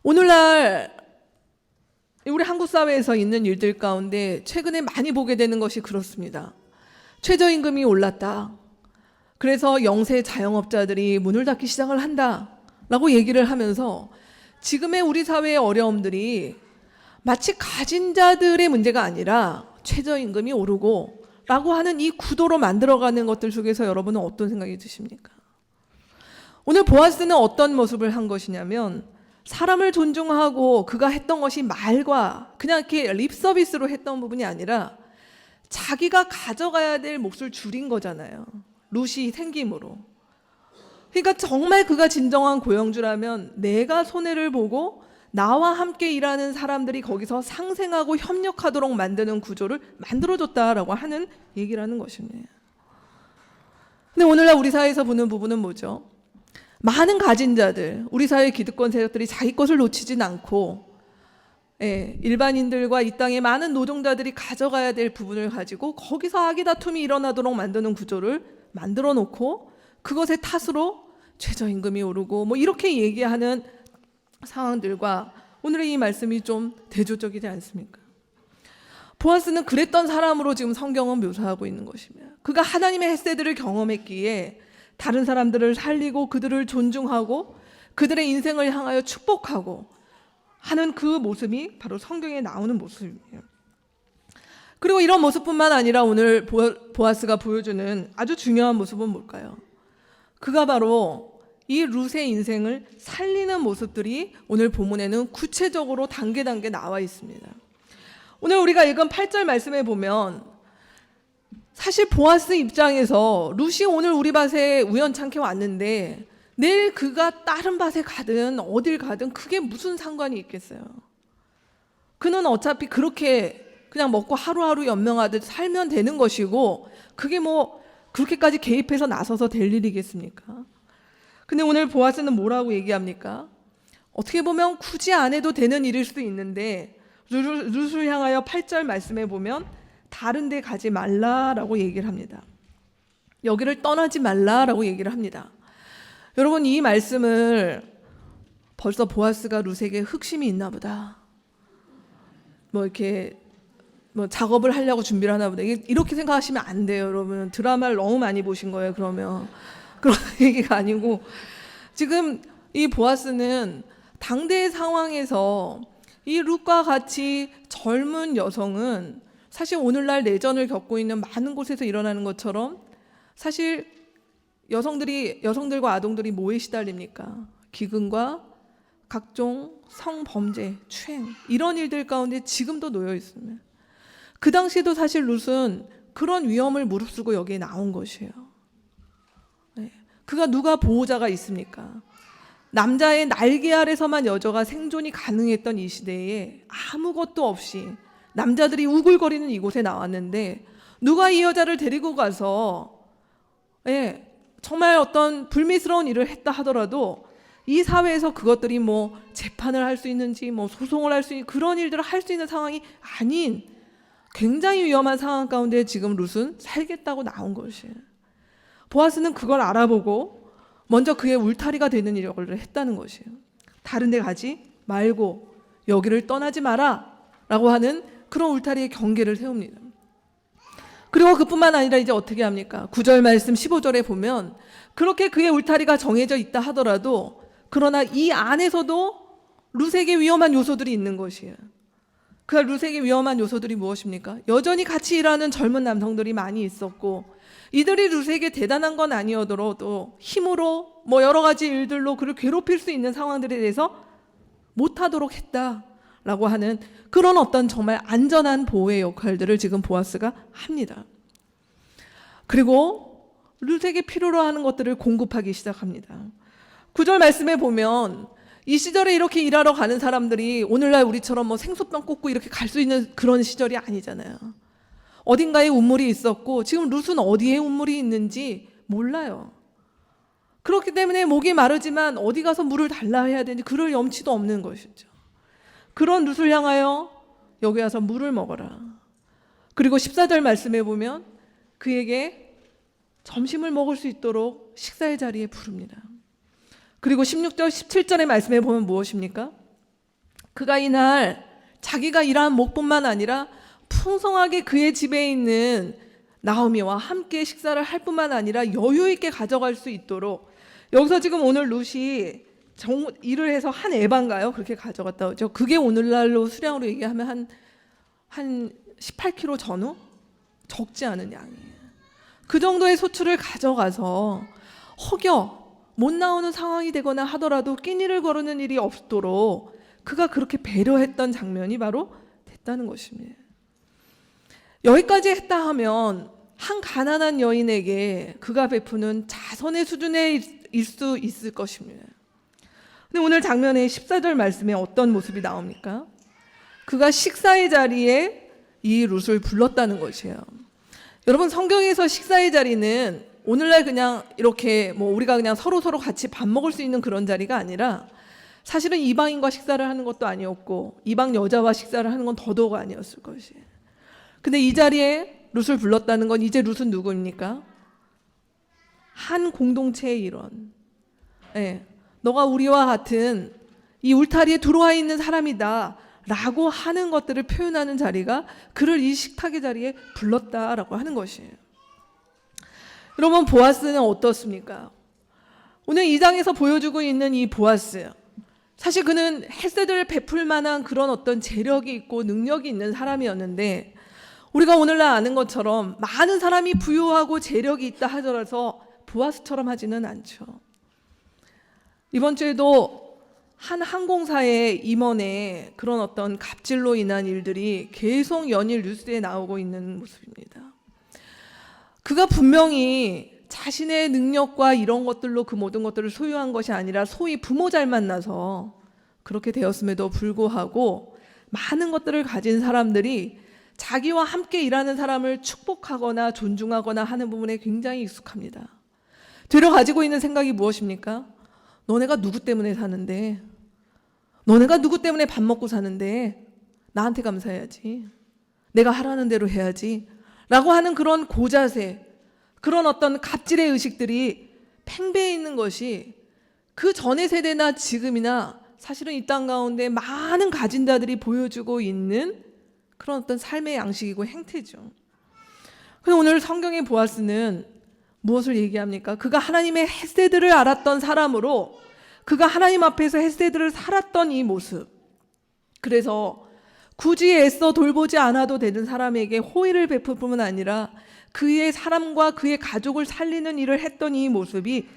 오늘날 우리 한국 사회에서 있는 일들 가운데 최근에 많이 보게 되는 것이 그렇습니다. 최저임금이 올랐다. 그래서 영세 자영업자들이 문을 닫기 시작을 한다라고 얘기를 하면서 지금의 우리 사회의 어려움들이 마치 가진 자들의 문제가 아니라 최저임금이 오르고 라고 하는 이 구도로 만들어가는 것들 속에서 여러분은 어떤 생각이 드십니까? 오늘 보아스는 어떤 모습을 한 것이냐면 사람을 존중하고 그가 했던 것이 말과 그냥 이렇게 립 서비스로 했던 부분이 아니라 자기가 가져가야 될 몫을 줄인 거잖아요. 룻이 생김으로. 그러니까 정말 그가 진정한 고용주라면 내가 손해를 보고 나와 함께 일하는 사람들이 거기서 상생하고 협력하도록 만드는 구조를 만들어줬다라고 하는 얘기라는 것입니다. 근데 오늘날 우리 사회에서 보는 부분은 뭐죠? 많은 가진 자들, 우리 사회 기득권 세력들이 자기 것을 놓치진 않고 일반인들과 이 땅의 많은 노동자들이 가져가야 될 부분을 가지고 거기서 악의 다툼이 일어나도록 만드는 구조를 만들어 놓고 그것의 탓으로 최저임금이 오르고 뭐 이렇게 얘기하는 상황들과 오늘의 이 말씀이 좀 대조적이지 않습니까? 보아스는 그랬던 사람으로 지금 성경은 묘사하고 있는 것입니다. 그가 하나님의 헤세드를 경험했기에 다른 사람들을 살리고 그들을 존중하고 그들의 인생을 향하여 축복하고 하는 그 모습이 바로 성경에 나오는 모습이에요. 그리고 이런 모습뿐만 아니라 오늘 보아스가 보여주는 아주 중요한 모습은 뭘까요? 그가 바로 이 룻의 인생을 살리는 모습들이 오늘 본문에는 구체적으로 단계 나와 있습니다. 오늘 우리가 읽은 8절 말씀에 보면 사실 보아스 입장에서 룻이 오늘 우리 밭에 우연찮게 왔는데 내일 그가 다른 밭에 가든 어딜 가든 그게 무슨 상관이 있겠어요. 그는 어차피 그렇게 그냥 먹고 하루하루 연명하듯 살면 되는 것이고 그게 뭐 그렇게까지 개입해서 나서서 될 일이겠습니까? 근데 오늘 보아스는 뭐라고 얘기합니까? 어떻게 보면 굳이 안 해도 되는 일일 수도 있는데 룻을 향하여 8절 말씀에 보면 다른 데 가지 말라라고 얘기를 합니다. 여기를 떠나지 말라라고 얘기를 합니다. 여러분, 이 말씀을 벌써 보아스가 룻에게 흑심이 있나 보다. 뭐 이렇게 뭐 작업을 하려고 준비를 하나 보다. 이렇게 생각하시면 안 돼요, 여러분. 드라마를 너무 많이 보신 거예요, 그러면. 그런 얘기가 아니고 지금 이 보아스는 당대의 상황에서 이 룻과 같이 젊은 여성은 사실 오늘날 내전을 겪고 있는 많은 곳에서 일어나는 것처럼 사실 여성들과 아동들이 뭐에 시달립니까? 기근과 각종 성범죄, 추행 이런 일들 가운데 지금도 놓여 있습니다. 그 당시에도 사실 룻은 그런 위험을 무릅쓰고 여기에 나온 것이에요. 그가 누가 보호자가 있습니까? 남자의 날개 아래서만 여자가 생존이 가능했던 이 시대에 아무것도 없이 남자들이 우글거리는 이곳에 나왔는데 누가 이 여자를 데리고 가서 정말 어떤 불미스러운 일을 했다 하더라도 이 사회에서 그것들이 뭐 재판을 할 수 있는지 뭐 소송을 할 수 있는 그런 일들을 할 수 있는 상황이 아닌 굉장히 위험한 상황 가운데 지금 룻은 살겠다고 나온 것이에요. 보아스는 그걸 알아보고 먼저 그의 울타리가 되는 일을 했다는 것이에요. 다른 데 가지 말고 여기를 떠나지 마라 라고 하는 그런 울타리의 경계를 세웁니다. 그리고 그뿐만 아니라 이제 어떻게 합니까? 9절 말씀 15절에 보면 그렇게 그의 울타리가 정해져 있다 하더라도 그러나 이 안에서도 룻에게 위험한 요소들이 있는 것이에요. 그 룻에게 위험한 요소들이 무엇입니까? 여전히 같이 일하는 젊은 남성들이 많이 있었고 이들이 룻에게 대단한 건 아니어도 힘으로 뭐 여러 가지 일들로 그를 괴롭힐 수 있는 상황들에 대해서 못하도록 했다라고 하는 그런 어떤 정말 안전한 보호의 역할들을 지금 보아스가 합니다. 그리고 룻에게 필요로 하는 것들을 공급하기 시작합니다. 9절 말씀에 보면 이 시절에 이렇게 일하러 가는 사람들이 오늘날 우리처럼 뭐 생수병 꽂고 이렇게 갈 수 있는 그런 시절이 아니잖아요. 어딘가에 운물이 있었고 지금 룻은 어디에 운물이 있는지 몰라요. 그렇기 때문에 목이 마르지만 어디 가서 물을 달라 해야 되는지 그럴 염치도 없는 것이죠. 그런 룻을 향하여 여기 와서 물을 먹어라. 그리고 14절 말씀에 보면 그에게 점심을 먹을 수 있도록 식사의 자리에 부릅니다. 그리고 16절 17절의 말씀에 보면 무엇입니까? 그가 이날 자기가 일한 목뿐만 아니라 풍성하게 그의 집에 있는 나오미와 함께 식사를 할 뿐만 아니라 여유 있게 가져갈 수 있도록 여기서 지금 오늘 룻이 일을 해서 한 에바인가요? 그렇게 가져갔다 오죠. 그게 오늘날로 수량으로 얘기하면 한 18kg 전후? 적지 않은 양이에요. 그 정도의 소출을 가져가서 혹여 못 나오는 상황이 되거나 하더라도 끼니를 거르는 일이 없도록 그가 그렇게 배려했던 장면이 바로 됐다는 것입니다. 여기까지 했다 하면 한 가난한 여인에게 그가 베푸는 자선의 수준에 일 수 있을 것입니다. 근데 오늘 장면의 14절 말씀에 어떤 모습이 나옵니까? 그가 식사의 자리에 이 룻을 불렀다는 것이에요. 여러분 성경에서 식사의 자리는 오늘날 그냥 이렇게 뭐 우리가 그냥 서로 같이 밥 먹을 수 있는 그런 자리가 아니라 사실은 이방인과 식사를 하는 것도 아니었고 이방 여자와 식사를 하는 건 더더욱 아니었을 것이에요. 근데 이 자리에 룻을 불렀다는 건 이제 룻은 누구입니까? 한 공동체의 일원. 너가 우리와 같은 이 울타리에 들어와 있는 사람이다 라고 하는 것들을 표현하는 자리가 그를 이 식탁의 자리에 불렀다라고 하는 것이에요. 여러분 보아스는 어떻습니까? 오늘 이 장에서 보여주고 있는 이 보아스, 사실 그는 헬세드를 베풀 만한 그런 어떤 재력이 있고 능력이 있는 사람이었는데 우리가 오늘날 아는 것처럼 많은 사람이 부유하고 재력이 있다 하더라도 보아스처럼 하지는 않죠. 이번 주에도 한 항공사의 임원의 그런 어떤 갑질로 인한 일들이 계속 연일 뉴스에 나오고 있는 모습입니다. 그가 분명히 자신의 능력과 이런 것들로 그 모든 것들을 소유한 것이 아니라 소위 부모 잘 만나서 그렇게 되었음에도 불구하고 많은 것들을 가진 사람들이 자기와 함께 일하는 사람을 축복하거나 존중하거나 하는 부분에 굉장히 익숙합니다. 되려 가지고 있는 생각이 무엇입니까? 너네가 누구 때문에 사는데, 너네가 누구 때문에 밥 먹고 사는데 나한테 감사해야지, 내가 하라는 대로 해야지 라고 하는 그런 고자세, 그런 어떤 갑질의 의식들이 팽배해 있는 것이 그 전의 세대나 지금이나 사실은 이 땅 가운데 많은 가진 자들이 보여주고 있는 그런 어떤 삶의 양식이고 행태죠. 그래서 오늘 성경의 보아스는 무엇을 얘기합니까? 그가 하나님의 헤세드를 알았던 사람으로 그가 하나님 앞에서 헤세드를 살았던 이 모습, 그래서 굳이 애써 돌보지 않아도 되는 사람에게 호의를 베풀 뿐만 아니라 그의 사람과 그의 가족을 살리는 일을 했던 이 모습이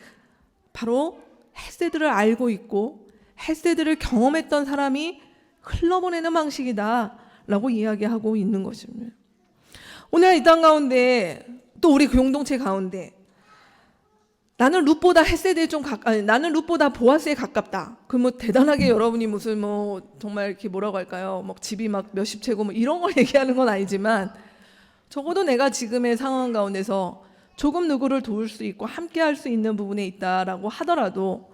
바로 헤세드를 알고 있고 헤세드를 경험했던 사람이 흘러보내는 방식이다 라고 이야기하고 있는 것입니다. 오늘 이 땅 가운데 또 우리 공동체 가운데 나는 룻보다 헤세드에 나는 룻보다 보아스에 가깝다. 그 뭐 대단하게 여러분이 무슨 뭐 정말 이렇게 뭐라고 할까요? 막 집이 막 몇십 채고 뭐 이런 걸 얘기하는 건 아니지만 적어도 내가 지금의 상황 가운데서 조금 누구를 도울 수 있고 함께 할 수 있는 부분에 있다라고 하더라도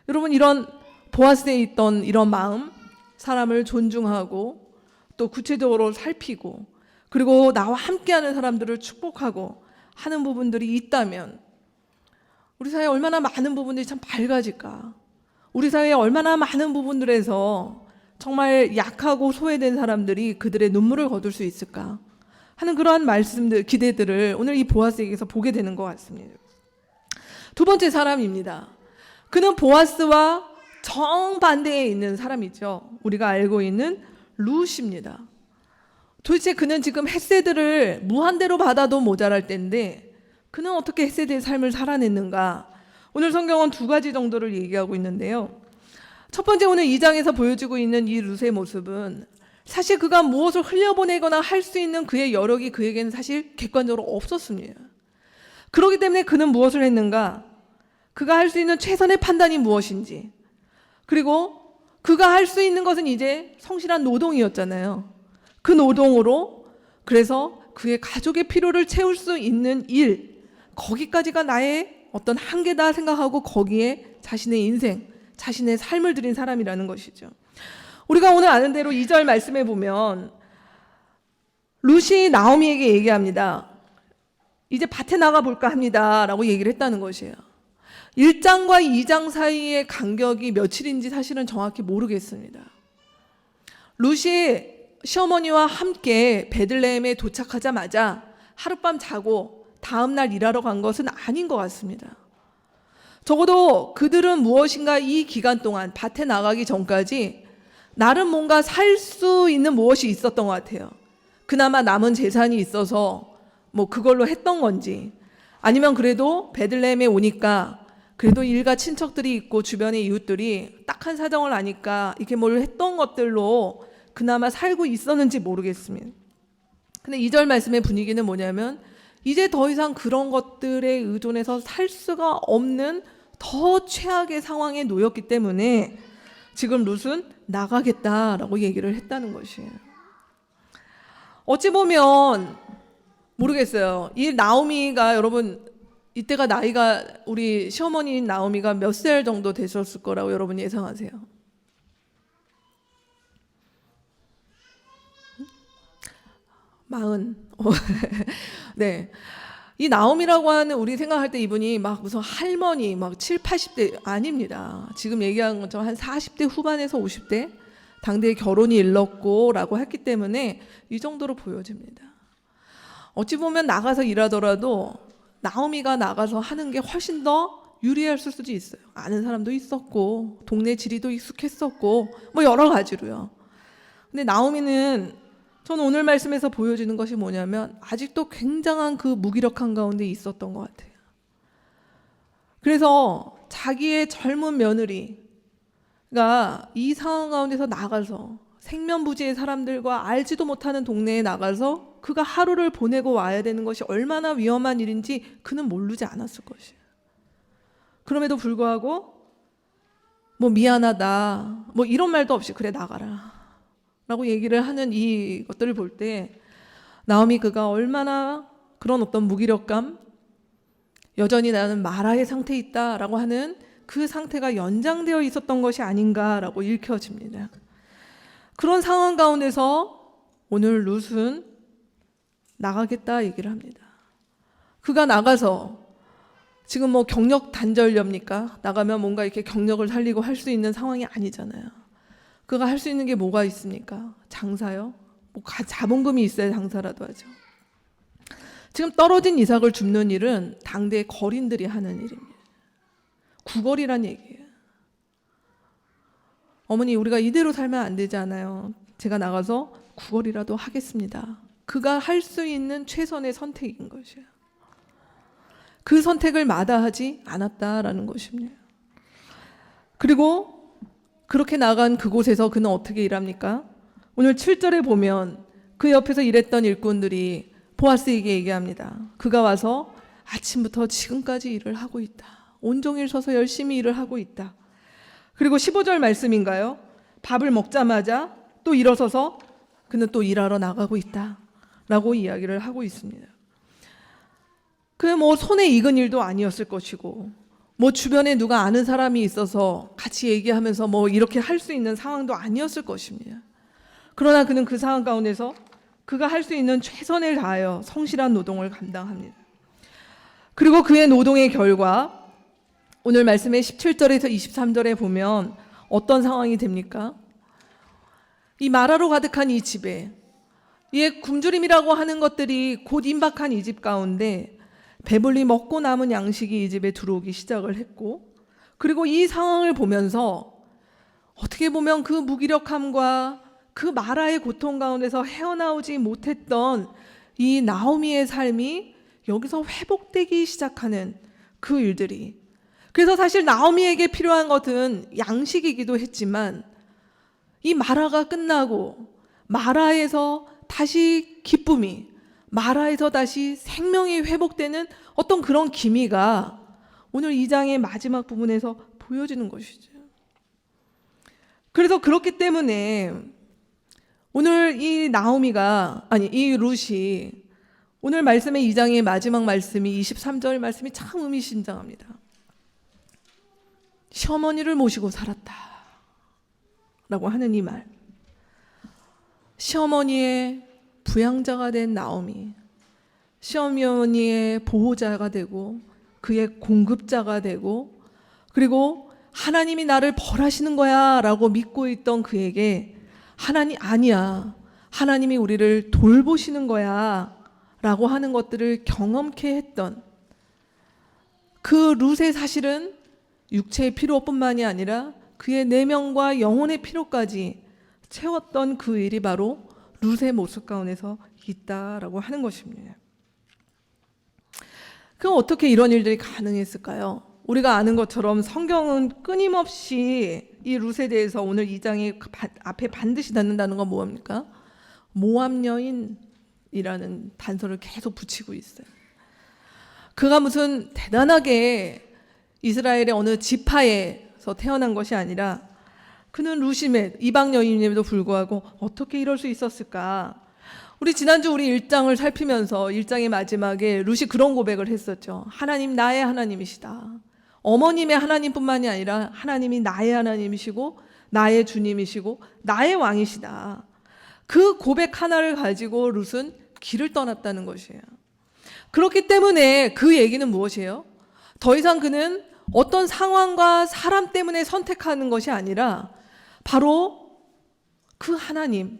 여러분, 이런 보아스에 있던 이런 마음, 사람을 존중하고 또 구체적으로 살피고 그리고 나와 함께하는 사람들을 축복하고 하는 부분들이 있다면 우리 사회에 얼마나 많은 부분들이 참 밝아질까. 우리 사회에 얼마나 많은 부분들에서 정말 약하고 소외된 사람들이 그들의 눈물을 거둘 수 있을까 하는 그러한 말씀들, 기대들을 오늘 이 보아스에게서 보게 되는 것 같습니다. 두 번째 사람입니다. 그는 보아스와 정반대에 있는 사람이죠. 우리가 알고 있는 룻입니다. 도대체 그는 지금 헤세드를 무한대로 받아도 모자랄 때인데 그는 어떻게 헤세드의 삶을 살아냈는가? 오늘 성경은 두 가지 정도를 얘기하고 있는데요. 첫 번째, 오늘 2장에서 보여지고 있는 이 룻의 모습은 사실 그가 무엇을 흘려보내거나 할 수 있는 그의 여력이 그에게는 사실 객관적으로 없었습니다. 그렇기 때문에 그는 무엇을 했는가? 그가 할 수 있는 최선의 판단이 무엇인지, 그리고 그가 할 수 있는 것은 이제 성실한 노동이었잖아요. 그 노동으로 그래서 그의 가족의 필요를 채울 수 있는 일, 거기까지가 나의 어떤 한계다 생각하고 거기에 자신의 인생, 자신의 삶을 들인 사람이라는 것이죠. 우리가 오늘 아는 대로 2절 말씀에 보면 룻이 나오미에게 얘기합니다. 이제 밭에 나가볼까 합니다 라고 얘기를 했다는 것이에요. 1장과 2장 사이의 간격이 며칠인지 사실은 정확히 모르겠습니다. 룻이 시어머니와 함께 베들레헴에 도착하자마자 하룻밤 자고 다음날 일하러 간 것은 아닌 것 같습니다. 적어도 그들은 무엇인가 이 기간 동안 밭에 나가기 전까지 나름 뭔가 살 수 있는 무엇이 있었던 것 같아요. 그나마 남은 재산이 있어서 뭐 그걸로 했던 건지, 아니면 그래도 베들레헴에 오니까 그래도 일가 친척들이 있고 주변의 이웃들이 딱한 사정을 아니까 이렇게 뭘 했던 것들로 그나마 살고 있었는지 모르겠습니다. 근데 2절 말씀의 분위기는 뭐냐면 이제 더 이상 그런 것들에 의존해서 살 수가 없는 더 최악의 상황에 놓였기 때문에 지금 룻은 나가겠다라고 얘기를 했다는 것이에요. 어찌 보면 모르겠어요. 이 나오미가, 여러분 이때가 나이가 우리 시어머니인 나오미가 몇 살 정도 되셨을 거라고 여러분 예상하세요? 마흔. 네. 이 나오미라고 하는, 우리 생각할 때 이분이 막 무슨 할머니 막 7, 80대 아닙니다. 지금 얘기한 것처럼 한 40대 후반에서 50대 당대에 결혼이 일렀고 라고 했기 때문에 이 정도로 보여집니다. 어찌 보면 나가서 일하더라도 나오미가 나가서 하는 게 훨씬 더 유리할 수도 있어요. 아는 사람도 있었고 동네 지리도 익숙했었고 뭐 여러 가지로요. 근데 나오미는 저는 오늘 말씀에서 보여지는 것이 뭐냐면 아직도 굉장한 그 무기력한 가운데 있었던 것 같아요. 그래서 자기의 젊은 며느리가 이 상황 가운데서 나가서 생면부지의 사람들과 알지도 못하는 동네에 나가서 그가 하루를 보내고 와야 되는 것이 얼마나 위험한 일인지 그는 모르지 않았을 것이에요. 그럼에도 불구하고 뭐 미안하다 뭐 이런 말도 없이 그래 나가라 라고 얘기를 하는 이것들을 볼 때 나오미 그가 얼마나 그런 어떤 무기력감, 여전히 나는 마라의 상태에 있다라고 하는 그 상태가 연장되어 있었던 것이 아닌가라고 읽혀집니다. 그런 상황 가운데서 오늘 룻은 나가겠다 얘기를 합니다. 그가 나가서 지금 뭐 경력 단절렵니까? 나가면 뭔가 이렇게 경력을 살리고 할 수 있는 상황이 아니잖아요. 그가 할 수 있는 게 뭐가 있습니까? 장사요? 뭐 자본금이 있어야 장사라도 하죠. 지금 떨어진 이삭을 줍는 일은 당대의 거린들이 하는 일입니다. 구걸이란 얘기예요. 어머니 우리가 이대로 살면 안 되지 않아요? 제가 나가서 구걸이라도 하겠습니다. 그가 할 수 있는 최선의 선택인 것이에요. 그 선택을 마다하지 않았다라는 것입니다. 그리고 그렇게 나간 그곳에서 그는 어떻게 일합니까? 오늘 7절에 보면 그 옆에서 일했던 일꾼들이 보아스에게 얘기합니다. 그가 와서 아침부터 지금까지 일을 하고 있다. 온종일 서서 열심히 일을 하고 있다. 그리고 15절 말씀인가요? 밥을 먹자마자 또 일어서서 그는 또 일하러 나가고 있다 라고 이야기를 하고 있습니다. 그 뭐 손에 익은 일도 아니었을 것이고, 뭐 주변에 누가 아는 사람이 있어서 같이 얘기하면서 뭐 이렇게 할 수 있는 상황도 아니었을 것입니다. 그러나 그는 그 상황 가운데서 그가 할 수 있는 최선을 다하여 성실한 노동을 감당합니다. 그리고 그의 노동의 결과, 오늘 말씀의 17절에서 23절에 보면 어떤 상황이 됩니까? 이 마라로 가득한 이 집에, 이 굶주림이라고 하는 것들이 곧 임박한 이 집 가운데 배불리 먹고 남은 양식이 이 집에 들어오기 시작을 했고, 그리고 이 상황을 보면서 어떻게 보면 그 무기력함과 그 마라의 고통 가운데서 헤어나오지 못했던 이 나오미의 삶이 여기서 회복되기 시작하는 그 일들이, 그래서 사실 나오미에게 필요한 것은 양식이기도 했지만 이 마라가 끝나고 마라에서 다시 기쁨이, 마라에서 다시 생명이 회복되는 어떤 그런 기미가 오늘 2장의 마지막 부분에서 보여지는 것이죠. 그래서 그렇기 때문에 오늘 이 이 룻이 오늘 말씀의 2장의 마지막 말씀이 23절 말씀이 참 의미심장합니다. 시어머니를 모시고 살았다 라고 하는 이 말, 시어머니의 부양자가 된 나오미, 시어머니의 보호자가 되고 그의 공급자가 되고, 그리고 하나님이 나를 벌하시는 거야 라고 믿고 있던 그에게 하나님 아니야, 하나님이 우리를 돌보시는 거야 라고 하는 것들을 경험케 했던 그 룻의 사실은 육체의 필요뿐만이 아니라 그의 내면과 영혼의 필요까지 채웠던 그 일이 바로 룻의 모습 가운데서 있다라고 하는 것입니다. 그럼 어떻게 이런 일들이 가능했을까요? 우리가 아는 것처럼 성경은 끊임없이 이 룻에 대해서 오늘 2장의 앞에 반드시 닿는다는 건 뭐합니까? 모압 여인이라는 단서를 계속 붙이고 있어요. 그가 무슨 대단하게 이스라엘의 어느 지파에서 태어난 것이 아니라 그는 룻임에 이방 여인임에도 불구하고 어떻게 이럴 수 있었을까? 우리 지난주 우리 1장을 살피면서 1장의 마지막에 룻이 그런 고백을 했었죠. 하나님 나의 하나님이시다. 어머님의 하나님뿐만이 아니라 하나님이 나의 하나님이시고 나의 주님이시고 나의 왕이시다. 그 고백 하나를 가지고 룻은 길을 떠났다는 것이에요. 그렇기 때문에 그 얘기는 무엇이에요? 더 이상 그는 어떤 상황과 사람 때문에 선택하는 것이 아니라 바로 그 하나님,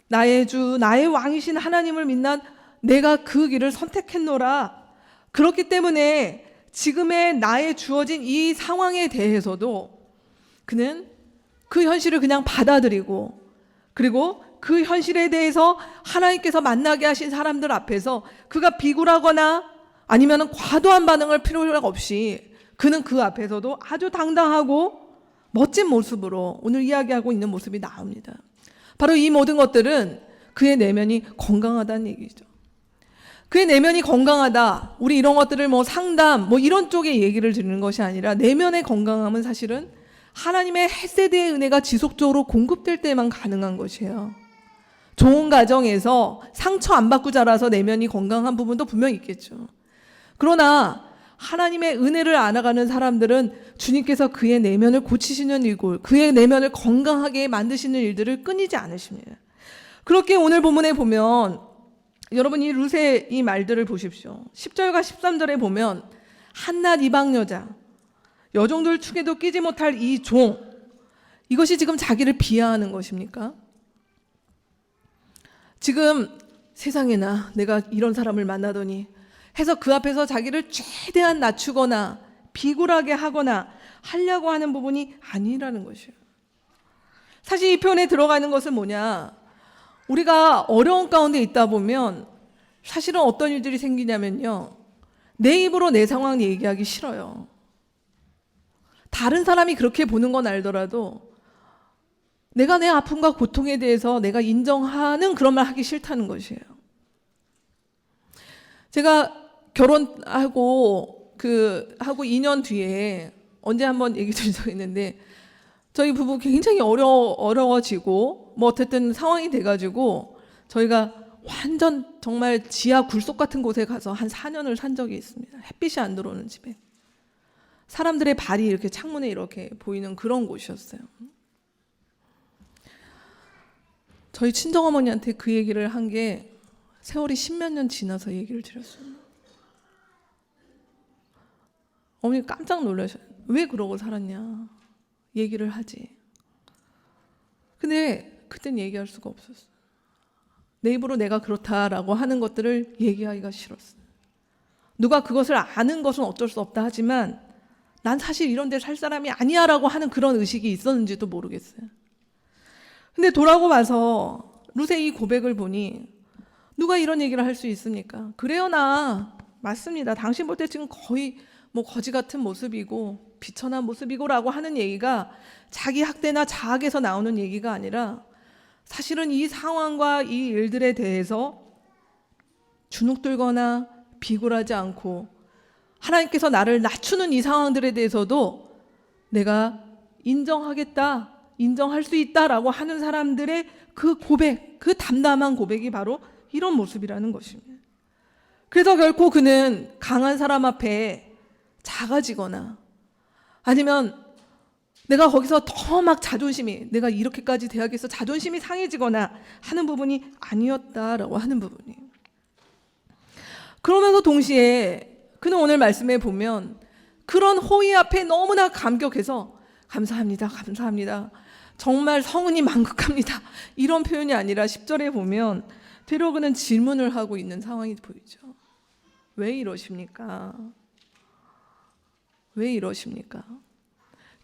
나의 주, 나의 왕이신 하나님을 믿는 내가 그 길을 선택했노라. 그렇기 때문에 지금의 나의 주어진 이 상황에 대해서도 그는 그 현실을 그냥 받아들이고, 그리고 그 현실에 대해서 하나님께서 만나게 하신 사람들 앞에서 그가 비굴하거나 아니면 과도한 반응을 필요가 없이 그는 그 앞에서도 아주 당당하고 멋진 모습으로 오늘 이야기하고 있는 모습이 나옵니다. 바로 이 모든 것들은 그의 내면이 건강하다는 얘기죠. 그의 내면이 건강하다, 우리 이런 것들을 뭐 상담 뭐 이런 쪽의 얘기를 드리는 것이 아니라 내면의 건강함은 사실은 하나님의 헤세드의 은혜가 지속적으로 공급될 때만 가능한 것이에요. 좋은 가정에서 상처 안 받고 자라서 내면이 건강한 부분도 분명히 있겠죠. 그러나 하나님의 은혜를 알아가는 사람들은 주님께서 그의 내면을 고치시는 일고 그의 내면을 건강하게 만드시는 일들을 끊이지 않으십니다. 그렇게 오늘 본문에 보면 여러분 이 룻의 이 말들을 보십시오. 10절과 13절에 보면 한낱 이방 여종들 축에도 끼지 못할 이 종, 이것이 지금 자기를 비하하는 것입니까? 지금 세상에나 내가 이런 사람을 만나더니 해서 그 앞에서 자기를 최대한 낮추거나 비굴하게 하거나 하려고 하는 부분이 아니라는 것이에요. 사실 이 표현에 들어가는 것은 뭐냐, 우리가 어려운 가운데 있다 보면 사실은 어떤 일들이 생기냐면요, 내 입으로 내 상황 얘기하기 싫어요. 다른 사람이 그렇게 보는 건 알더라도 내가 내 아픔과 고통에 대해서 내가 인정하는 그런 말 하기 싫다는 것이에요. 제가 결혼하고 하고 2년 뒤에 언제 한번 얘기 드린 적이 있는데 저희 부부 굉장히 어려워지고 뭐 어쨌든 상황이 돼가지고 저희가 완전 정말 지하 굴속 같은 곳에 가서 한 4년을 산 적이 있습니다. 햇빛이 안 들어오는 집에. 사람들의 발이 이렇게 창문에 이렇게 보이는 그런 곳이었어요. 저희 친정어머니한테 그 얘기를 한 게 세월이 10몇 년 지나서 얘기를 드렸어요. 어머니 깜짝 놀라셔요. 왜 그러고 살았냐 얘기를 하지. 근데 그땐 얘기할 수가 없었어요. 내 입으로 내가 그렇다라고 하는 것들을 얘기하기가 싫었어요. 누가 그것을 아는 것은 어쩔 수 없다 하지만 난 사실 이런 데 살 사람이 아니야 라고 하는 그런 의식이 있었는지도 모르겠어요. 근데 돌아오고 와서 룻의 이 고백을 보니 누가 이런 얘기를 할 수 있습니까? 그래요, 나 맞습니다. 당신 볼 때 지금 거의 뭐 거지 같은 모습이고 비천한 모습이고 라고 하는 얘기가 자기 학대나 자학에서 나오는 얘기가 아니라 사실은 이 상황과 이 일들에 대해서 주눅들거나 비굴하지 않고 하나님께서 나를 낮추는 이 상황들에 대해서도 내가 인정하겠다, 인정할 수 있다라고 하는 사람들의 그 고백, 그 담담한 고백이 바로 이런 모습이라는 것입니다. 그래서 결코 그는 강한 사람 앞에 작아지거나 아니면 내가 거기서 더 막 자존심이, 내가 이렇게까지 대학에서 자존심이 상해지거나 하는 부분이 아니었다라고 하는 부분이. 그러면서 동시에 그는 오늘 말씀에 보면 그런 호의 앞에 너무나 감격해서 감사합니다, 감사합니다. 정말 성은이 만극합니다. 이런 표현이 아니라 10절에 보면 되려 그는 질문을 하고 있는 상황이 보이죠. 왜 이러십니까? 왜 이러십니까?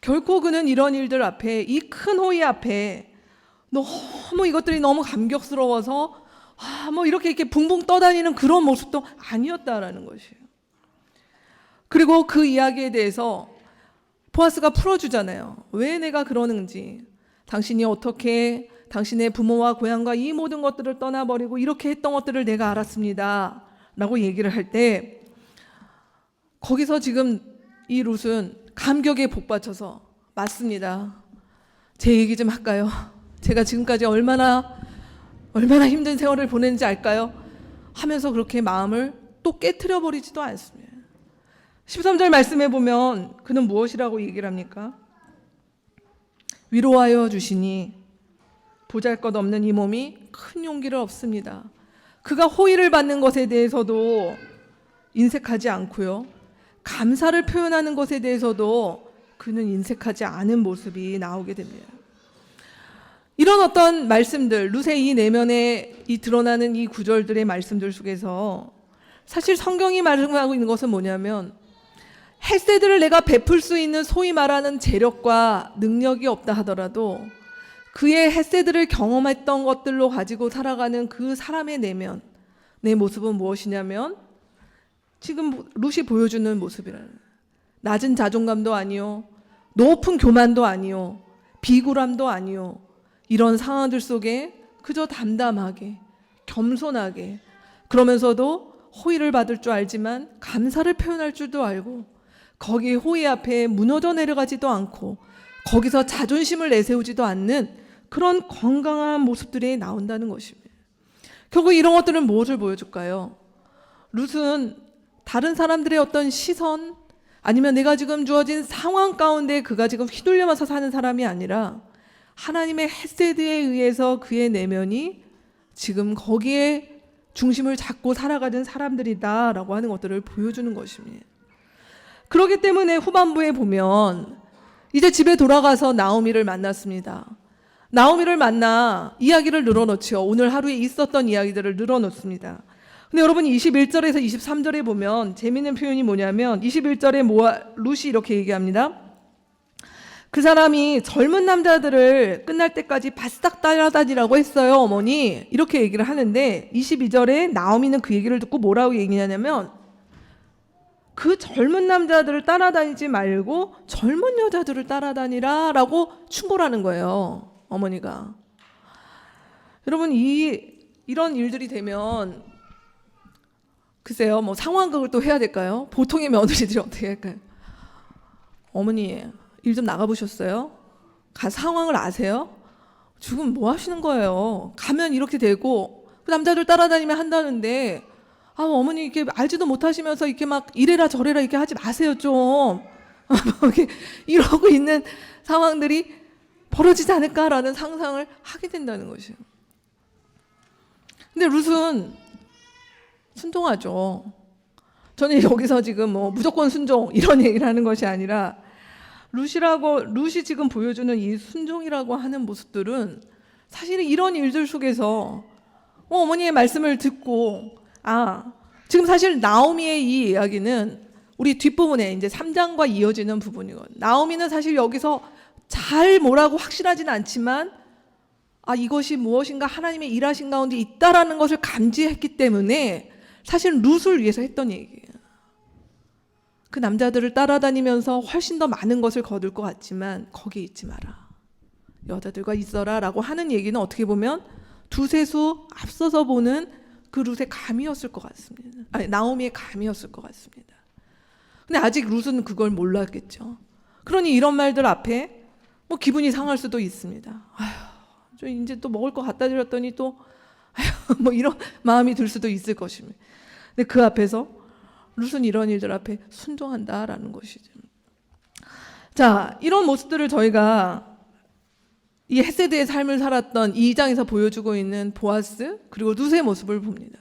결코 그는 이런 일들 앞에, 이 큰 호의 앞에 너무 이것들이 너무 감격스러워서 뭐 이렇게 붕붕 떠다니는 그런 모습도 아니었다라는 것이에요. 그리고 그 이야기에 대해서 보아스가 풀어주잖아요. 왜 내가 그러는지, 당신이 어떻게 당신의 부모와 고향과 이 모든 것들을 떠나버리고 이렇게 했던 것들을 내가 알았습니다 라고 얘기를 할 때 거기서 지금 이 룻은 감격에 복받쳐서 맞습니다. 제 얘기 좀 할까요? 제가 지금까지 얼마나 힘든 세월을 보냈는지 알까요? 하면서 그렇게 마음을 또 깨트려 버리지도 않습니다. 13절 말씀에 보면 그는 무엇이라고 얘기를 합니까? 위로하여 주시니 보잘것없는 이 몸이 큰 용기를 얻습니다. 그가 호의를 받는 것에 대해서도 인색하지 않고요. 감사를 표현하는 것에 대해서도 그는 인색하지 않은 모습이 나오게 됩니다. 이런 어떤 말씀들, 룻의 이 내면에 이 드러나는 이 구절들의 말씀들 속에서 사실 성경이 말하고 있는 것은 뭐냐면 헤세드를 내가 베풀 수 있는 소위 말하는 재력과 능력이 없다 하더라도 그의 헤세드를 경험했던 것들로 가지고 살아가는 그 사람의 내면, 내 모습은 무엇이냐면 지금 룻이 보여주는 모습이라는, 낮은 자존감도 아니요, 높은 교만도 아니요, 비굴함도 아니요, 이런 상황들 속에 그저 담담하게 겸손하게 그러면서도 호의를 받을 줄 알지만 감사를 표현할 줄도 알고 거기 호의 앞에 무너져 내려가지도 않고 거기서 자존심을 내세우지도 않는 그런 건강한 모습들이 나온다는 것입니다. 결국 이런 것들은 무엇을 보여줄까요? 룻은 다른 사람들의 어떤 시선 아니면 내가 지금 주어진 상황 가운데 그가 지금 휘둘려서 사는 사람이 아니라 하나님의 헤세드에 의해서 그의 내면이 지금 거기에 중심을 잡고 살아가는 사람들이다라고 하는 것들을 보여주는 것입니다. 그렇기 때문에 후반부에 보면 이제 집에 돌아가서 나오미를 만났습니다. 나오미를 만나 이야기를 늘어놓죠. 오늘 하루에 있었던 이야기들을 늘어놓습니다. 근데 여러분 21절에서 23절에 보면 재미있는 표현이 뭐냐면 21절에 룻이 이렇게 얘기합니다. 그 사람이 젊은 남자들을 끝날 때까지 바싹 따라다니라고 했어요, 어머니. 이렇게 얘기를 하는데 22절에 나오미는 그 얘기를 듣고 뭐라고 얘기하냐면 그 젊은 남자들을 따라다니지 말고 젊은 여자들을 따라다니라 라고 충고하는 거예요, 어머니가. 여러분 이런 일들이 되면 글쎄요, 뭐 상황극을 또 해야 될까요? 보통의 며느리들이 어떻게 할까요? 어머니 일 좀 나가보셨어요? 상황을 아세요? 지금 뭐 하시는 거예요? 가면 이렇게 되고 그 남자들 따라다니면 한다는데, 어머니 이렇게 알지도 못하시면서 이렇게 막 이래라 저래라 이렇게 하지 마세요 좀. 이렇게 이러고 있는 상황들이 벌어지지 않을까라는 상상을 하게 된다는 것이에요. 근데 룻은 순종하죠. 저는 여기서 지금 뭐 무조건 순종 이런 얘기를 하는 것이 아니라 룻이 지금 보여주는 이 순종이라고 하는 모습들은 사실은 이런 일들 속에서 어머니의 말씀을 듣고 지금 사실 나오미의 이 이야기는 우리 뒷부분에 이제 3장과 이어지는 부분이거든요. 나오미는 사실 여기서 잘 뭐라고 확실하지는 않지만 이것이 무엇인가 하나님의 일하신 가운데 있다라는 것을 감지했기 때문에 사실 룻을 위해서 했던 얘기예요. 그 남자들을 따라다니면서 훨씬 더 많은 것을 거둘 것 같지만 거기에 있지 마라. 여자들과 있어라 라고 하는 얘기는 어떻게 보면 두세 수 앞서서 보는 그 룻의 감이었을 것 같습니다. 나오미의 감이었을 것 같습니다. 근데 아직 룻은 그걸 몰랐겠죠. 그러니 이런 말들 앞에 뭐 기분이 상할 수도 있습니다. 저 이제 또 먹을 거 갖다 드렸더니 또 뭐 이런 마음이 들 수도 있을 것입니다. 근데 그 앞에서 룻은 이런 일들 앞에 순종한다라는 것이죠. 자, 이런 모습들을 저희가 이 헤세드의 삶을 살았던 이 2장에서 보여주고 있는 보아스 그리고 룻의 모습을 봅니다.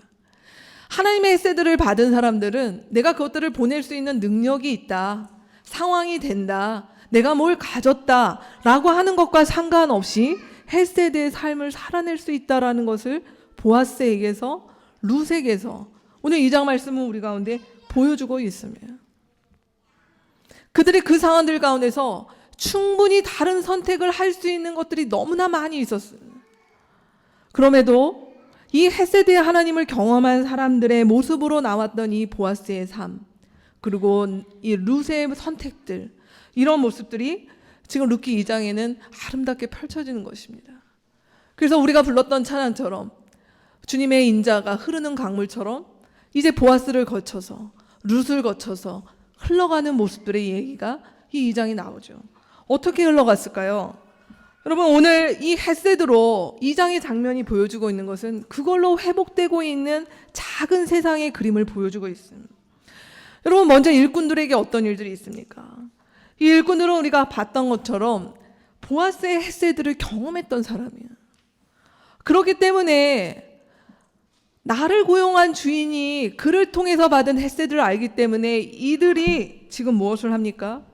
하나님의 헤세드를 받은 사람들은 내가 그것들을 보낼 수 있는 능력이 있다, 상황이 된다, 내가 뭘 가졌다 라고 하는 것과 상관없이 헤세드의 삶을 살아낼 수 있다라는 것을 보아스에게서 룻에게서 오늘 2장 말씀은 우리 가운데 보여주고 있습니다. 그들이 그 상황들 가운데서 충분히 다른 선택을 할 수 있는 것들이 너무나 많이 있었어요. 그럼에도 이 헤세드의 하나님을 경험한 사람들의 모습으로 나왔던 이 보아스의 삶, 그리고 이 룻의 선택들, 이런 모습들이 지금 룻기 2장에는 아름답게 펼쳐지는 것입니다. 그래서 우리가 불렀던 찬양처럼 주님의 인자가 흐르는 강물처럼 이제 보아스를 거쳐서 룻을 거쳐서 흘러가는 모습들의 얘기가 이 2장에 나오죠. 어떻게 흘러갔을까요? 여러분, 오늘 이 헤세드로 2장의 장면이 보여주고 있는 것은 그걸로 회복되고 있는 작은 세상의 그림을 보여주고 있습니다. 여러분, 먼저 일꾼들에게 어떤 일들이 있습니까? 이 일꾼들은 우리가 봤던 것처럼 보아스의 헤세드를 경험했던 사람이에요. 그렇기 때문에 나를 고용한 주인이 그를 통해서 받은 헤세드를 알기 때문에 이들이 지금 무엇을 합니까?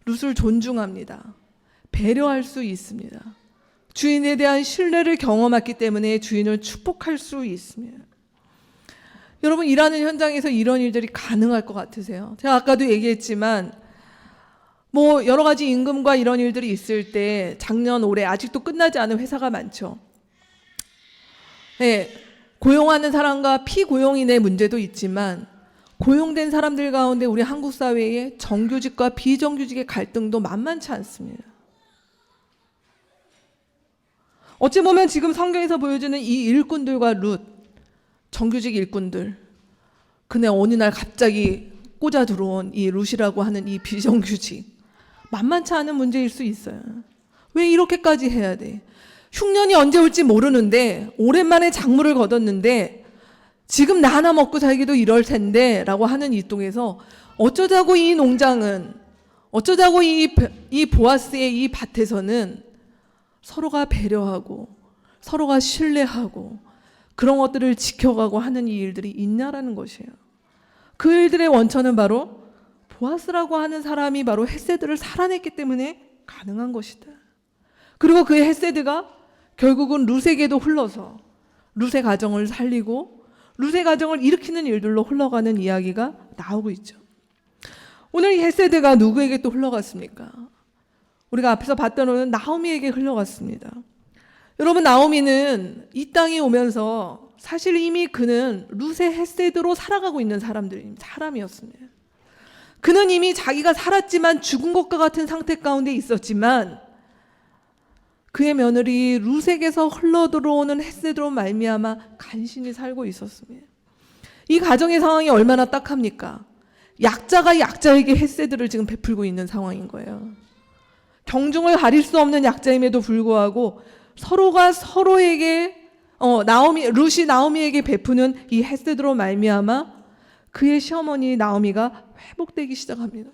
룻을 존중합니다. 배려할 수 있습니다. 주인에 대한 신뢰를 경험했기 때문에 주인을 축복할 수 있습니다. 여러분, 일하는 현장에서 이런 일들이 가능할 것 같으세요? 제가 아까도 얘기했지만 뭐 여러 가지 임금과 이런 일들이 있을 때 작년 올해 아직도 끝나지 않은 회사가 많죠. 네, 고용하는 사람과 피고용인의 문제도 있지만 고용된 사람들 가운데 우리 한국 사회에 정규직과 비정규직의 갈등도 만만치 않습니다. 어찌 보면 지금 성경에서 보여주는 이 일꾼들과 룻, 정규직 일꾼들, 그네 어느 날 갑자기 꽂아 들어온 이 룻이라고 하는 이 비정규직, 만만치 않은 문제일 수 있어요. 왜 이렇게까지 해야 돼? 흉년이 언제 올지 모르는데 오랜만에 작물을 거뒀는데 지금 나 하나 먹고 살기도 이럴 텐데 라고 하는 이 동에서 어쩌자고 이 농장은, 어쩌자고 이 보아스의 이 밭에서는 서로가 배려하고 서로가 신뢰하고 그런 것들을 지켜가고 하는 이 일들이 있냐라는 것이에요. 그 일들의 원천은 바로 보아스라고 하는 사람이 바로 헤세드를 살아냈기 때문에 가능한 것이다. 그리고 그 헤세드가 결국은 룻에게도 흘러서 룻의 가정을 살리고 룻의 가정을 일으키는 일들로 흘러가는 이야기가 나오고 있죠. 오늘 이 헤세드가 누구에게 또 흘러갔습니까? 우리가 앞에서 봤던 나오미에게 흘러갔습니다. 여러분, 나오미는 이 땅에 오면서 사실 이미 그는 룻의 헤세드로 살아가고 있는 사람이었습니다. 그는 이미 자기가 살았지만 죽은 것과 같은 상태 가운데 있었지만 그의 며느리 룻에게서 흘러들어오는 헤세드로 말미암아 간신히 살고 있었습니다. 이 가정의 상황이 얼마나 딱합니까? 약자가 약자에게 헤세드를 지금 베풀고 있는 상황인 거예요. 경중을 가릴 수 없는 약자임에도 불구하고 서로가 서로에게 룻이 나오미에게 베푸는 이 헤세드로 말미암아 그의 시어머니 나오미가 회복되기 시작합니다.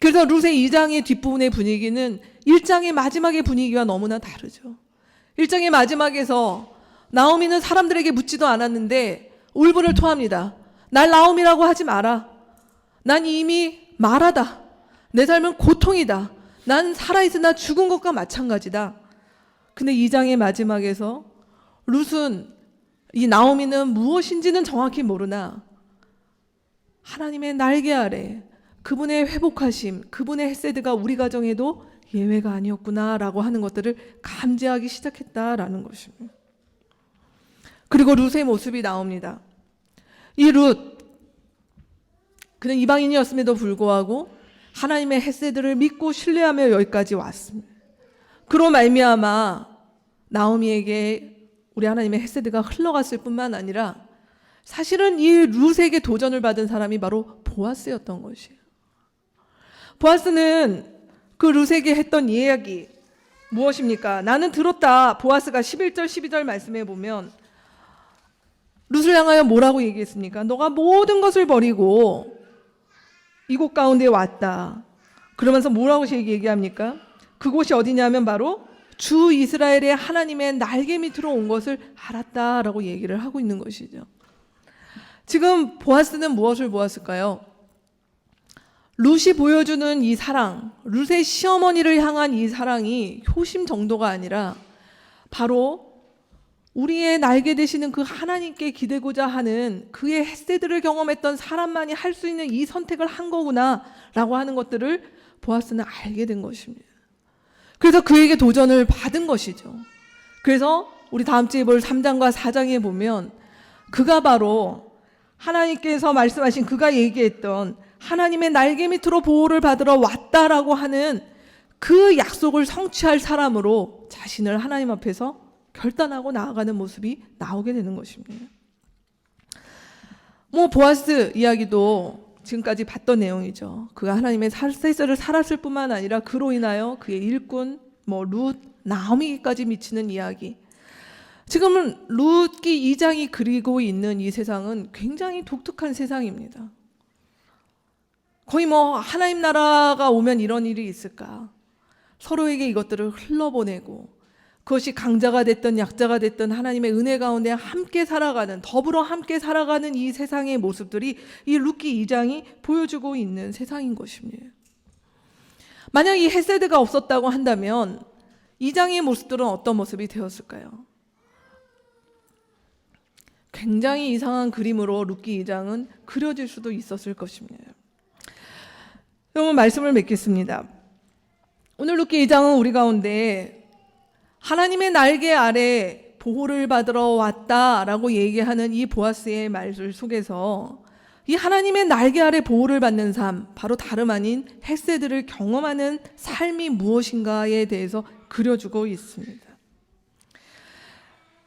그래서 룻의 2장의 뒷부분의 분위기는 1장의 마지막의 분위기와 너무나 다르죠. 1장의 마지막에서 나오미는 사람들에게 묻지도 않았는데 울분을 토합니다. 날 나오미라고 하지 마라. 난 이미 말하다. 내 삶은 고통이다. 난 살아있으나 죽은 것과 마찬가지다. 근데 2장의 마지막에서 룻은, 이 나오미는 무엇인지는 정확히 모르나 하나님의 날개 아래 그분의 회복하심, 그분의 헤세드가 우리 가정에도 예외가 아니었구나라고 하는 것들을 감지하기 시작했다라는 것입니다. 그리고 룻의 모습이 나옵니다. 이 룻, 그는 이방인이었음에도 불구하고 하나님의 헤세드를 믿고 신뢰하며 여기까지 왔습니다. 그로 말미암아 나오미에게 우리 하나님의 헤세드가 흘러갔을 뿐만 아니라 사실은 이 룻에게 도전을 받은 사람이 바로 보아스였던 것이에요. 보아스는 그 룻에게 했던 이야기 무엇입니까? 나는 들었다. 보아스가 11절 12절 말씀에 보면 룻을 향하여 뭐라고 얘기했습니까? 너가 모든 것을 버리고 이곳 가운데 왔다. 그러면서 뭐라고 얘기합니까? 그곳이 어디냐면 바로 주 이스라엘의 하나님의 날개 밑으로 온 것을 알았다라고 얘기를 하고 있는 것이죠. 지금 보아스는 무엇을 보았을까요? 룻이 보여주는 이 사랑, 룻의 시어머니를 향한 이 사랑이 효심 정도가 아니라 바로 우리의 날개 되시는 그 하나님께 기대고자 하는 그의 헤세드를 경험했던 사람만이 할 수 있는 이 선택을 한 거구나 라고 하는 것들을 보아스는 알게 된 것입니다. 그래서 그에게 도전을 받은 것이죠. 그래서 우리 다음 주에 볼 3장과 4장에 보면 그가 바로 하나님께서 말씀하신, 그가 얘기했던 하나님의 날개 밑으로 보호를 받으러 왔다라고 하는 그 약속을 성취할 사람으로 자신을 하나님 앞에서 결단하고 나아가는 모습이 나오게 되는 것입니다. 보아스 이야기도 지금까지 봤던 내용이죠. 그가 하나님의 세세를 살았을 뿐만 아니라 그로 인하여 그의 일꾼, 룻, 나오미까지 미치는 이야기. 지금은 룻기 2장이 그리고 있는 이 세상은 굉장히 독특한 세상입니다. 거의 하나님 나라가 오면 이런 일이 있을까? 서로에게 이것들을 흘러보내고 그것이 강자가 됐든 약자가 됐든 하나님의 은혜 가운데 함께 살아가는, 더불어 함께 살아가는 이 세상의 모습들이 이 룻기 2장이 보여주고 있는 세상인 것입니다. 만약 이 헤세드가 없었다고 한다면 2장의 모습들은 어떤 모습이 되었을까요? 굉장히 이상한 그림으로 룻기 2장은 그려질 수도 있었을 것입니다. 여러분, 말씀을 맺겠습니다. 오늘 룻기 2장은 우리 가운데 하나님의 날개 아래 보호를 받으러 왔다라고 얘기하는 이 보아스의 말 속에서 이 하나님의 날개 아래 보호를 받는 삶, 바로 다름 아닌 헤세드를 경험하는 삶이 무엇인가에 대해서 그려주고 있습니다.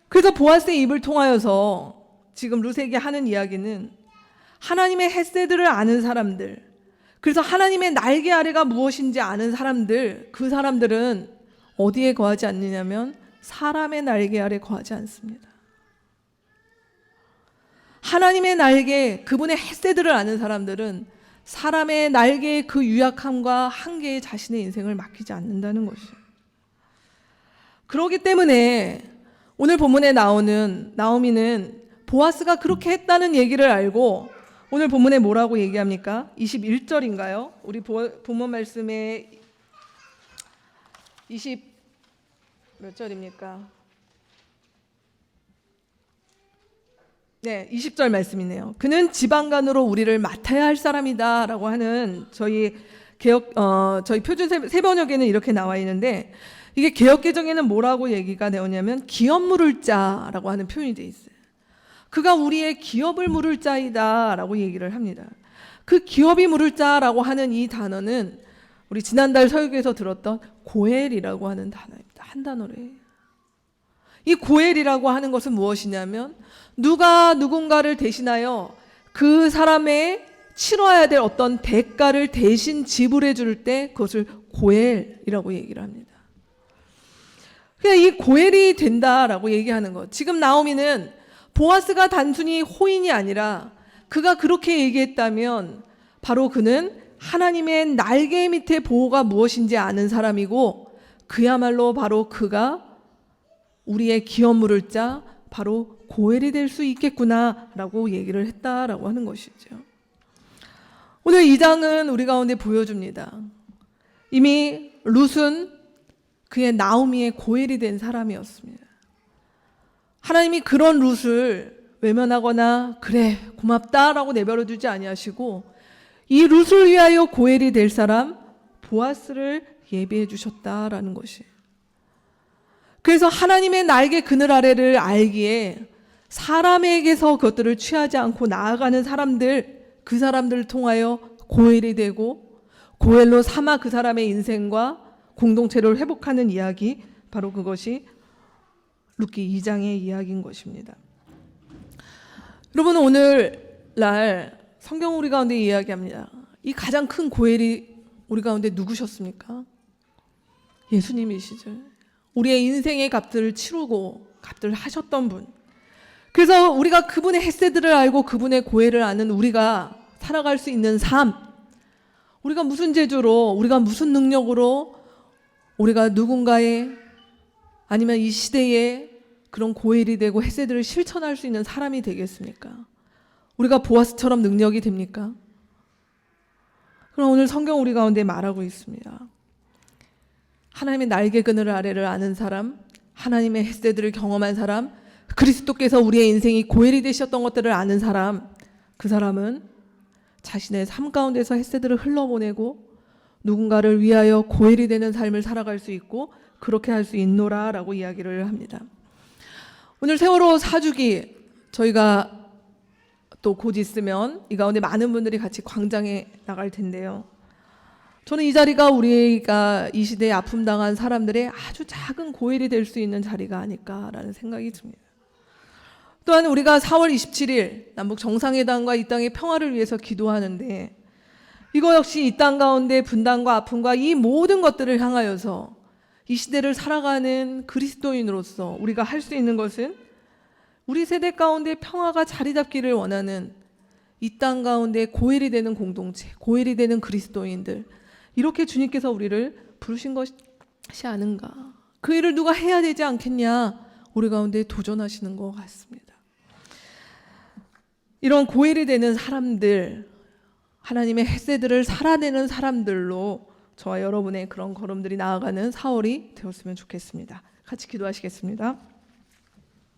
그래서 보아스의 입을 통하여서 지금 룻에게 하는 이야기는 하나님의 헤세드를 아는 사람들, 그래서 하나님의 날개 아래가 무엇인지 아는 사람들, 그 사람들은 어디에 거하지 않느냐면 사람의 날개 아래 거하지 않습니다. 하나님의 날개, 그분의 헤세드를 아는 사람들은 사람의 날개의 그 유약함과 한계에 자신의 인생을 맡기지 않는다는 것이에요. 그렇기 때문에 오늘 본문에 나오는 나오미는 보아스가 그렇게 했다는 얘기를 알고 오늘 본문에 뭐라고 얘기합니까? 21절인가요? 우리 본문 말씀에 몇 절입니까? 네, 20절 말씀이네요. 그는 지방간으로 우리를 맡아야 할 사람이다 라고 하는 저희 표준 세번역에는 이렇게 나와 있는데, 이게 개역개정에는 뭐라고 얘기가 되었냐면 기업 물을 자라고 하는 표현이 되어 있어요. 그가 우리의 기업을 물을 자이다 라고 얘기를 합니다. 그 기업이 물을 자라고 하는 이 단어는 우리 지난달 설교에서 들었던 고엘이라고 하는 단어입니다. 한 단어래요. 이 고엘이라고 하는 것은 무엇이냐면 누가 누군가를 대신하여 그 사람의 치러야 될 어떤 대가를 대신 지불해 줄 때 그것을 고엘이라고 얘기를 합니다. 그냥 이 고엘이 된다라고 얘기하는 것. 지금 나오미는 보아스가 단순히 호인이 아니라 그가 그렇게 얘기했다면 바로 그는 하나님의 날개 밑에 보호가 무엇인지 아는 사람이고, 그야말로 바로 그가 우리의 기업 물을 자 바로 고엘이 될 수 있겠구나라고 얘기를 했다라고 하는 것이죠. 오늘 이 장은 우리 가운데 보여줍니다. 이미 룻은 그의 나오미의 고엘이 된 사람이었습니다. 하나님이 그런 룻을 외면하거나 그래 고맙다라고 내버려 두지 아니하시고 이 룻을 위하여 고엘이 될 사람 보아스를 예비해 주셨다라는 것이. 그래서 하나님의 날개 그늘 아래를 알기에 사람에게서 그것들을 취하지 않고 나아가는 사람들, 그 사람들을 통하여 고엘이 되고 고엘로 삼아 그 사람의 인생과 공동체를 회복하는 이야기, 바로 그것이 룻기 2장의 이야기인 것입니다. 여러분, 오늘날 성경 우리 가운데 이야기합니다. 이 가장 큰 고엘이 우리 가운데 누구셨습니까? 예수님이시죠. 우리의 인생의 값들을 치르고 값들을 하셨던 분. 그래서 우리가 그분의 헤세드를 알고 그분의 고엘을 아는 우리가 살아갈 수 있는 삶, 우리가 무슨 재주로, 우리가 무슨 능력으로 우리가 누군가의 아니면 이 시대에 그런 고엘이 되고 헤세드를 실천할 수 있는 사람이 되겠습니까? 우리가 보아스처럼 능력이 됩니까? 그럼 오늘 성경 우리 가운데 말하고 있습니다. 하나님의 날개 그늘 아래를 아는 사람, 하나님의 헤세드를 경험한 사람, 그리스도께서 우리의 인생이 고엘이 되셨던 것들을 아는 사람, 그 사람은 자신의 삶 가운데서 헤세드를 흘러보내고 누군가를 위하여 고엘이 되는 삶을 살아갈 수 있고 그렇게 할 수 있노라라고 이야기를 합니다. 오늘 세월호 4주기 저희가 또 곧 있으면 이 가운데 많은 분들이 같이 광장에 나갈 텐데요. 저는 이 자리가 우리가 이 시대에 아픔당한 사람들의 아주 작은 고엘이 될 수 있는 자리가 아닐까라는 생각이 듭니다. 또한 우리가 4월 27일 남북 정상회담과 이 땅의 평화를 위해서 기도하는데 이거 역시 이 땅 가운데 분단과 아픔과 이 모든 것들을 향하여서 이 시대를 살아가는 그리스도인으로서 우리가 할 수 있는 것은 우리 세대 가운데 평화가 자리 잡기를 원하는 이 땅 가운데 고엘이 되는 공동체, 고엘이 되는 그리스도인들, 이렇게 주님께서 우리를 부르신 것이 아닌가. 그 일을 누가 해야 되지 않겠냐, 우리 가운데 도전하시는 것 같습니다. 이런 고엘이 되는 사람들, 하나님의 헤세드를 살아내는 사람들로 저와 여러분의 그런 걸음들이 나아가는 4월이 되었으면 좋겠습니다. 같이 기도하시겠습니다.